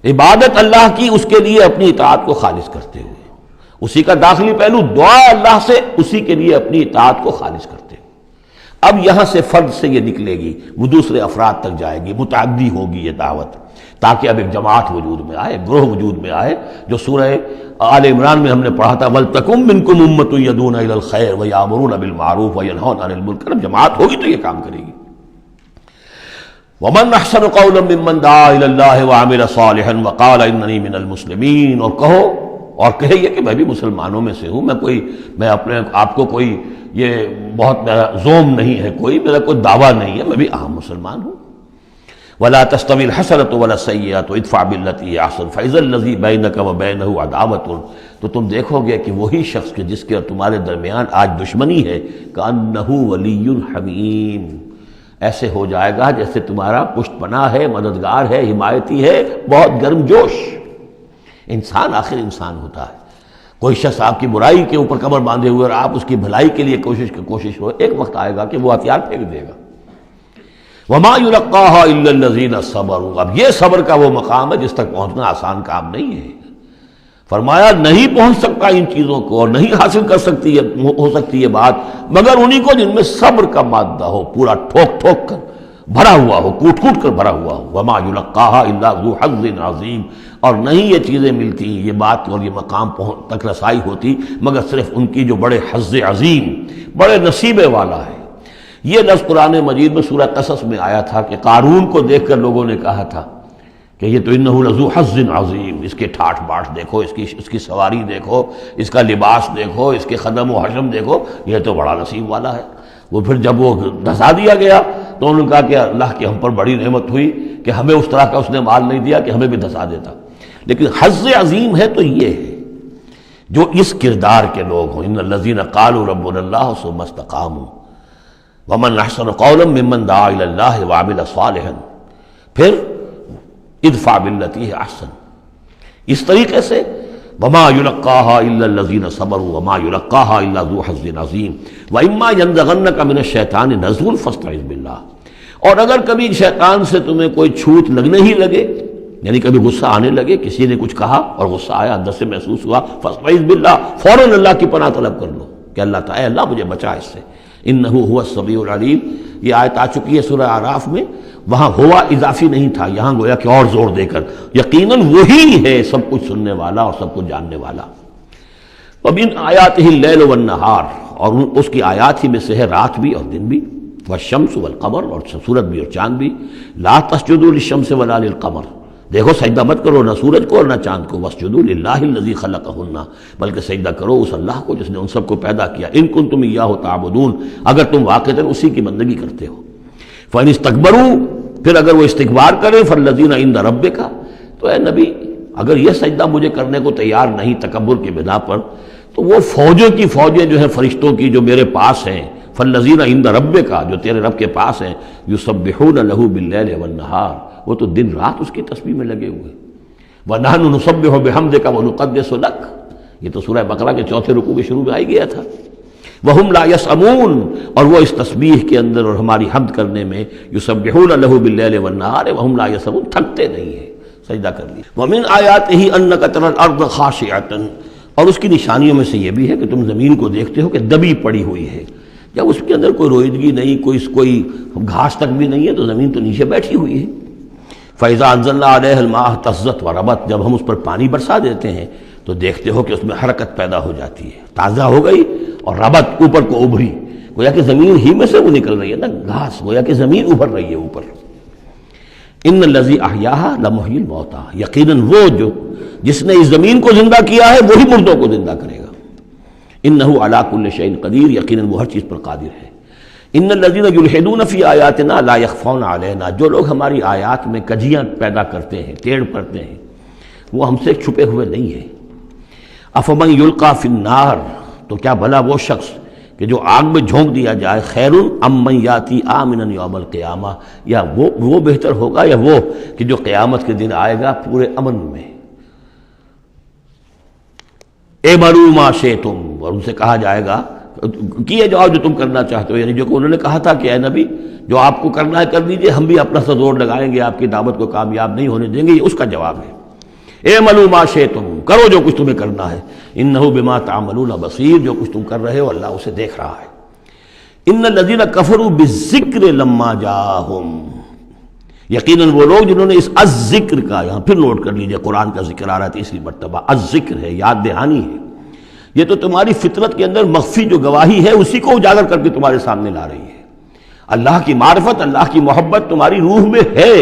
عبادت اللہ کی، اس کے لیے اپنی اطاعت کو خالص کرتے ہوئے، اسی کا داخلی پہلو دعا اللہ سے، اسی کے لیے اپنی اطاعت کو خالص کرتے ہوئے۔ اب یہاں سے فرد سے یہ نکلے گی، وہ دوسرے افراد تک جائے گی، متعدی ہوگی یہ دعوت، تاکہ اب ایک جماعت وجود میں آئے، گروہ وجود میں آئے، جو سورہ آل عمران میں ہم نے پڑھا تھا وَلْتَكُن مِّنكُمْ أُمَّةٌ يَدْعُونَ إِلَى الْخَيْرِ وَيَأْمُرُونَ بِالْمَعْرُوفِ وَيَنْهَوْنَ عَنِ الْمُنكَرِ، جب جماعت ہوگی تو یہ کام کرے گی۔ وَمَنْ أَحْسَنُ قَوْلًا مِّمَّنْ دَعَا إِلَى اللَّهِ وَعَمِلَ صَالِحًا وَقَالَ إِنَّنِي مِنَ الْمُسْلِمِينَ، اور کہو اور کہے یہ کہ میں بھی مسلمانوں میں سے ہوں، میں اپنے آپ کو کوئی یہ بہت میرا زوم نہیں ہے، میرا کوئی دعویٰ نہیں ہے، میں بھی عام مسلمان ہوں۔ وَلَا تَسْتَوِي الْحَسَنَةُ وَلَا السَّيِّئَةُ ادْفَعْ بِالَّتِي هِيَ أَحْسَنُ فَإِذَا الَّذِي بَيْنَكَ وَبَيْنَهُ عَدَاوَةٌ، تو تم دیکھو گے کہ وہی شخص کہ جس کے اور تمہارے درمیان آج دشمنی ہے، كَأَنَّهُ وَلِيٌّ حَمِيمٌ، ایسے ہو جائے گا جیسے تمہارا پشت پناہ ہے، مددگار ہے، حمایتی ہے، بہت گرم جوش۔ انسان آخر انسان ہوتا ہے، کوئی شخص آپ کی برائی کے اوپر کمر باندھے ہوئے اور آپ اس کی بھلائی کے لیے کوشش ہو، ایک وقت آئے گا کہ وہ ہتھیار پھینک دے گا۔ وَمَا يُلَقَّاهَا إِلَّا الَّذِينَ صَبَرُوا، اب یہ صبر کا وہ مقام ہے جس تک پہنچنا آسان کام نہیں ہے۔ فرمایا نہیں پہنچ سکتا ان چیزوں کو اور نہیں حاصل کر سکتی ہو سکتی یہ بات مگر انہی کو جن میں صبر کا مادہ ہو، پورا ٹھوک ٹھوک کر بھرا ہوا ہو، کوٹ کوٹ کر بھرا ہوا ہو۔ وَمَا يُلَقَّاهَا إِلَّا ذُو حَظٍّ عَظِيمٍ، اور نہیں یہ چیزیں ملتی، یہ بات اور یہ مقام تک رسائی ہوتی مگر صرف ان کی جو بڑے حظ عظیم، بڑے نصیبے والا ہے۔ یہ لفظ قرآن مجید میں سورہ قصص میں آیا تھا کہ قارون کو دیکھ کر لوگوں نے کہا تھا کہ یہ تو انہ لذو حظ عظیم، اس کے ٹھاٹھ باٹھ دیکھو، اس کی سواری دیکھو، اس کا لباس دیکھو، اس کے خدم و حشم دیکھو، یہ تو بڑا نصیب والا ہے۔ وہ پھر جب وہ دھسا دیا گیا تو انہوں نے کہا کہ اللہ کی ہم پر بڑی نعمت ہوئی کہ ہمیں اس طرح کا اس نے مال نہیں دیا کہ ہمیں بھی دھسا دیتا۔ لیکن حظ عظیم ہے تو یہ ہے جو اس کردار کے لوگ ہوں، ان الذین قالوا ربنا اللہ ثم استقاموا ومن احسن قولا ممن دعا الی اللہ وعمل صالحا، پھر ادفع باللتی ہی احسن، اس طریقے سے وما یلقاها الا الذین صبروا وما یلقاها الا ذو حظ عظیم واما ینزغنک من الشیطان نزغ فاستعذ باللہ، اور اگر کبھی شیطان سے تمہیں کوئی چھوت لگنے ہی لگے، یعنی کبھی غصہ آنے لگے، کسی نے کچھ کہا اور غصہ آیا، اندر سے محسوس ہوا، فاستعذ باللہ، فوراً اللہ کی پناہ طلب کر لو کہ اللہ تعالی اللہ مجھے بچا اس سے، انہ هو السمیع العلیم۔ یہ آیت آ چکی ہے سورہ اعراف میں، وہاں ہوا اضافی نہیں تھا، یہاں گویا کہ اور زور دے کر یقیناً وہی ہے سب کچھ سننے والا اور سب کچھ جاننے والا۔ وَمِنْ آیَاتِهِ اللَّيْلُ وَالنَّهَارُ، اور اس کی آیات ہی میں سے ہے رات بھی اور دن بھی، والشمس والقمر، اور سورج بھی اور چاند بھی، لا تسجدوا للشمس ولا للقمر، دیکھو سجدہ مت کرو نہ سورج کو اور نہ چاند کو، واسجدوا للہ الذی خلقہن، بلکہ سجدہ کرو اس اللہ کو جس نے ان سب کو پیدا کیا، ان کنتم ایاہ تعبدون، اگر تم واقعتاً اسی کی بندگی کرتے ہو۔ فَإِنِ اسْتَكْبَرُوا، پھر اگر وہ استکبار کریں، فَالَّذِينَ عِندَ رَبِّكَ، تو اے نبی اگر یہ سجدہ مجھے کرنے کو تیار نہیں تکبر کی بنا پر، تو وہ فوجوں کی فوجیں جو ہیں فرشتوں کی جو میرے پاس ہیں، فَالَّذِينَ عِندَ رَبِّكَ، جو تیرے رب کے پاس ہیں، يُسَبِّحُونَ لَهُ بِاللَّيْلِ وَالنَّهَارِ، وہ تو دن رات اس کی تسبیح میں لگے ہوئے۔ وَنَحْنُ نُسَبِّحُ بِحَمْدِكَ وَنُقَدِّسُ لَكَ، یہ تو سورہ بقرہ کے چوتھے رکوع کے شروع میں آئی گیا تھا۔ وَهُمْ لَا يَسْأَمُونَ، اور وہ اس تسبیح کے اندر اور ہماری حمد کرنے میں، يُسَبِّحُونَ لَهُ بِاللَّيْلِ وَالنَّهَارِ وَهُمْ لَا يَسْأَمُونَ، تھکتے نہیں ہیں، سجدہ کر لیا۔ وَمِنْ آیَاتِهِ أَنَّكَ تَرَى الْأَرْضَ خَاشِعَةً، اور اس کی نشانیوں میں سے یہ بھی ہے کہ تم زمین کو دیکھتے ہو کہ دبی پڑی ہوئی ہے، جب اس کے اندر کوئی روئیدگی نہیں، کوئی گھاس تک بھی نہیں ہے تو زمین تو نیچے بیٹھی ہوئی ہے۔ فَإِذَا أَنزَلْنَا عَلَيْهَا الْمَاءَ اهْتَزَّتْ وَرَبَتْ، جب ہم اس پر پانی برسا دیتے ہیں تو دیکھتے ہو کہ اس میں حرکت پیدا ہو جاتی ہے، تازہ ہو گئی اور ربت اوپر کو ابھری، گویا کہ زمین ہی میں سے وہ نکل رہی ہے نا گھاس، گویا کہ زمین ابھر رہی ہے اوپر۔ ان الذی احیاها لمحیی الموتى، یقیناً وہ جو جس نے اس زمین کو زندہ کیا ہے وہی مردوں کو زندہ کرے گا۔ انہ علی کل شیء قدیر، یقیناً وہ ہر چیز پر قادر ہے۔ ان الذین یلحدون فی آیاتنا لا یخفون علینا، جو لوگ ہماری آیات میں کجیاں پیدا کرتے ہیں، ٹیڑھ کرتے ہیں، وہ ہم سے چھپے ہوئے نہیں ہیں۔ افمن یلقی فی النار، تو کیا بھلا وہ شخص کہ جو آگ میں جھونک دیا جائے، خیر ام من یاتی آمنا یوم القیامہ، یا وہ بہتر ہوگا یا وہ کہ جو قیامت کے دن آئے گا پورے امن میں۔ اعملوا ما شئتم، اور ان سے کہا جائے گا کیے جاؤ جو تم کرنا چاہتے ہو، یعنی جو کہ انہوں نے کہا تھا کہ اے نبی جو آپ کو کرنا ہے کر دیجئے، ہم بھی اپنا سا زور لگائیں گے، آپ کی دعوت کو کامیاب نہیں ہونے دیں گے، یہ اس کا جواب ہے۔ اعملوا ما شئتم، کرو جو کچھ تمہیں کرنا ہے، انہ بما تعملون بصیر، جو کچھ تم کر رہے ہو اللہ اسے دیکھ رہا ہے۔ ان الذین کفروا بالذکر لما جاءہم، یقیناً وہ لوگ جنہوں نے اس الذکر کا، یہاں پھر نوٹ کر لیجئے قرآن کا ذکر آ رہا ہے تیسری مرتبہ، الذکر ہے، یاد دہانی ہے، یہ تو تمہاری فطرت کے اندر مخفی جو گواہی ہے اسی کو اجاگر کر کے تمہارے سامنے لا رہی ہے۔ اللہ کی معرفت، اللہ کی محبت تمہاری روح میں ہے،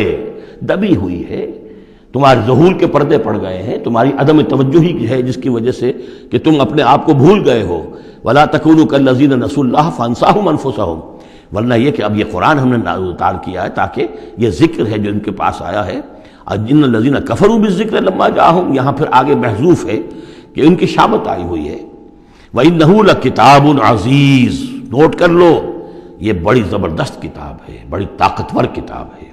دبی ہوئی ہے، تمہارے ظہور کے پردے پڑ گئے ہیں، تمہاری عدم توجہی ہے جس کی وجہ سے کہ تم اپنے آپ کو بھول گئے ہو۔ وَلَا تَكُونُوا كَالَّذِينَ نَسُوا اللَّهَ فَأَنسَاهُمْ أَنفُسَهُمْ، ورنہ یہ کہ اب یہ قرآن ہم نے اتار کیا ہے تاکہ یہ ذکر ہے جو ان کے پاس آیا ہے، ان الذین کفروا بالذکر لما جاءہم، یہاں پھر آگے محذوف ہے کہ ان کی شامت آئی ہوئی ہے۔ وَإِنَّهُ لَكِتَابٌ عَزِیز، نوٹ کر لو یہ بڑی زبردست کتاب ہے، بڑی طاقتور کتاب ہے۔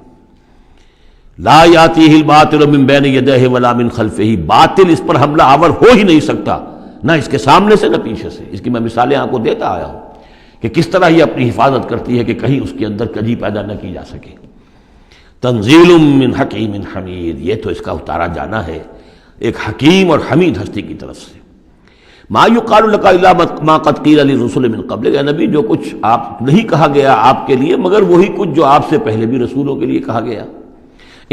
لا یاتیہ الباطل من بین یدیہ ولا من خلفہ، باطل اس پر حملہ آور ہو ہی نہیں سکتا، نہ اس کے سامنے سے نہ پیچھے سے۔ اس کی میں مثالیں آپ کو دیتا آیا ہوں کہ کس طرح یہ اپنی حفاظت کرتی ہے کہ کہیں اس کے اندر کجی پیدا نہ کی جا سکے۔ تنزیل من حکیم حمید، یہ تو اس کا اتارا جانا ہے ایک حکیم اور حمید ہستی کی طرف سے۔ ما یقال لک الا ما قد قیل للرسل من قبل، اے نبی جو کچھ آپ نہیں کہا گیا آپ کے لیے مگر وہی کچھ جو آپ سے پہلے بھی رسولوں کے لیے کہا گیا۔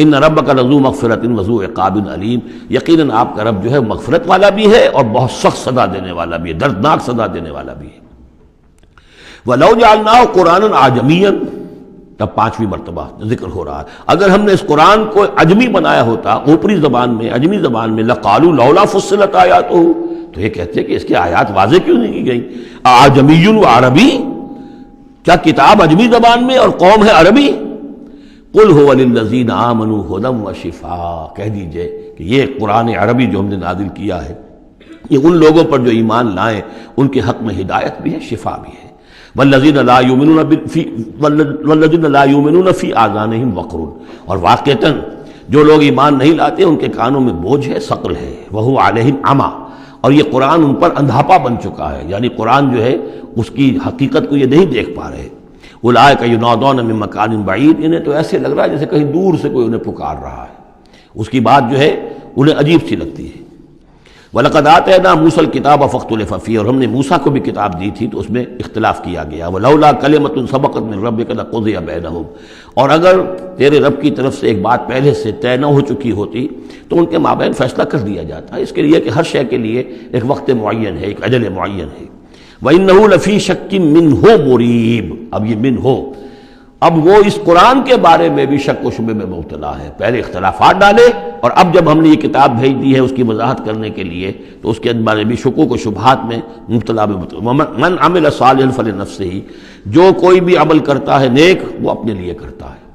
ان ربک لذو مغفرۃ وذو عقاب علیم، یقیناً آپ کا رب جو ہے مغفرت والا بھی ہے اور بہت سخت سزا دینے والا بھی ہے، دردناک سزا دینے والا بھی ہے۔ وَلَوْ جَعَلْنَاهُ قُرْآنًا عَجَمِيًّا، تب پانچویں مرتبہ ذکر ہو رہا ہے، اگر ہم نے اس قرآن کو عجمی بنایا ہوتا، اوپری زبان میں، عجمی زبان میں، لَقَالُوا لَوْلَا فُصِّلَتْ آیَاتُهُ، تو یہ کہتے کہ اس کی آیات واضح کیوں نہیں کی گئی؟ اعجمی وعربی، کیا کتاب عجمی زبان میں اور قوم ہے عربی؟ قُلْ هُوَ لِلَّذِينَ آمَنُوا هُدًى وَشِفَاءً، کہہ دیجئے کہ یہ قرآن عربی جو ہم نے نازل کیا ہے یہ ان لوگوں پر جو ایمان لائیں ان کے حق میں ہدایت بھی ہے، شفا بھی ہے۔ والذین لا یؤمنون فی آذانہم وقر، اور واقعتاً جو لوگ ایمان نہیں لاتے ان کے کانوں میں بوجھ ہے، ثقل ہے، وہو علیہم عمی، اور یہ قرآن ان پر اندھاپا بن چکا ہے، یعنی قرآن جو ہے اس کی حقیقت کو یہ نہیں دیکھ پا رہے۔ اولئک ینادون من مکان بعید، انہیں تو ایسے لگ رہا ہے جیسے کہیں دور سے کوئی انہیں پکار رہا ہے، اس کی بات جو ہے انہیں عجیب سی لگتی ہے۔ وَلَقَدْ آتَيْنَا مُوسَى الْكِتَابَ فَاخْتُلِفَ فِيهِ، اور ہم نے موسیٰ کو بھی کتاب دی تھی تو اس میں اختلاف کیا گیا۔ وَلَوْلَا كَلِمَةٌ سَبَقَتْ مِن رَّبِّكَ لَقُضِيَ بَيْنَهُمْ، اور اگر تیرے رب کی طرف سے ایک بات پہلے سے طے نہ ہو چکی ہوتی تو ان کے مابین فیصلہ کر دیا جاتا ہے، اس کے لیے کہ ہر شے کے لیے ایک وقت معین ہے، ایک اجل معین ہے۔ وَإِنَّهُ لَفِي شَكٍّ مِّنْهُ مُرِيبٍ، اب یہ من ہو، اب وہ اس قرآن کے بارے میں بھی شک و شبے میں مبتلا ہے، پہلے اختلافات ڈالے اور اب جب ہم نے یہ کتاب بھیج دی ہے اس کی وضاحت کرنے کے لیے تو اس کے بارے میں شکوک و شبہات میں مبتلا من عمل صالحا فلنفسہ، جو کوئی بھی عمل کرتا ہے نیک وہ اپنے لیے کرتا ہے،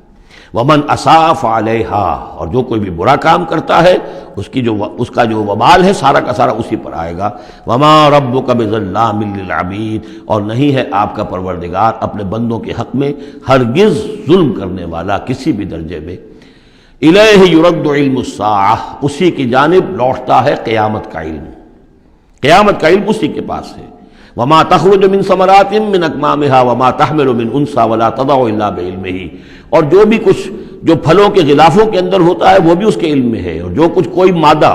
ومن اساء فعلیہا، اور جو کوئی بھی برا کام کرتا ہے اس کا جو وبال ہے سارا کا سارا اسی پر آئے گا۔ وما ربک بظلام للعبید، اور نہیں ہے آپ کا پروردگار اپنے بندوں کے حق میں ہرگز ظلم کرنے والا کسی بھی درجے میں۔ الیہ یرد علم الساعہ، اسی کی جانب لوٹتا ہے قیامت کا علم، قیامت کا علم اسی کے پاس ہے۔ وما تخرج من ثمرات من اکمامها وما تحمل من انثى ولا تضع الا بعلمہ، اور جو بھی کچھ جو پھلوں کے غلافوں کے اندر ہوتا ہے وہ بھی اس کے علم میں ہے، اور جو کچھ کوئی مادہ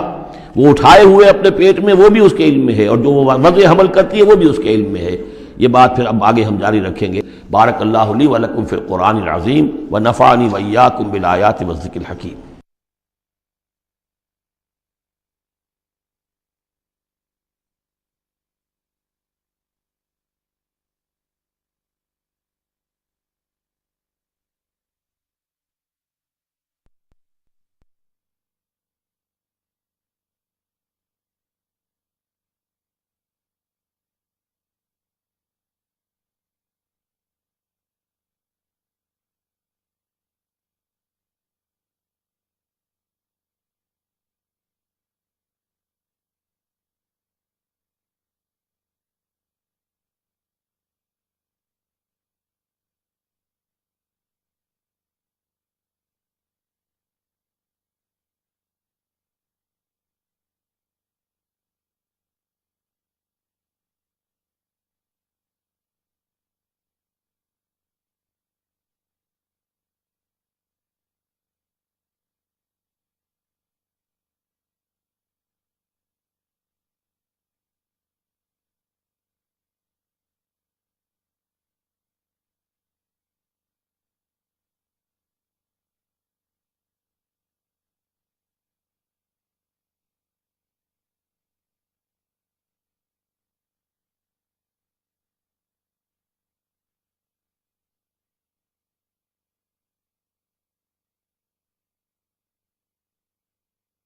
وہ اٹھائے ہوئے اپنے پیٹ میں وہ بھی اس کے علم میں ہے، اور جو وہ وضع حمل کرتی ہے وہ بھی اس کے علم میں ہے۔ یہ بات پھر اب آگے ہم جاری رکھیں گے۔ بارک اللہ لی ولکم فی القرآن العظیم ونفعنی وإیاکم بالآیات والذکر الحکیم۔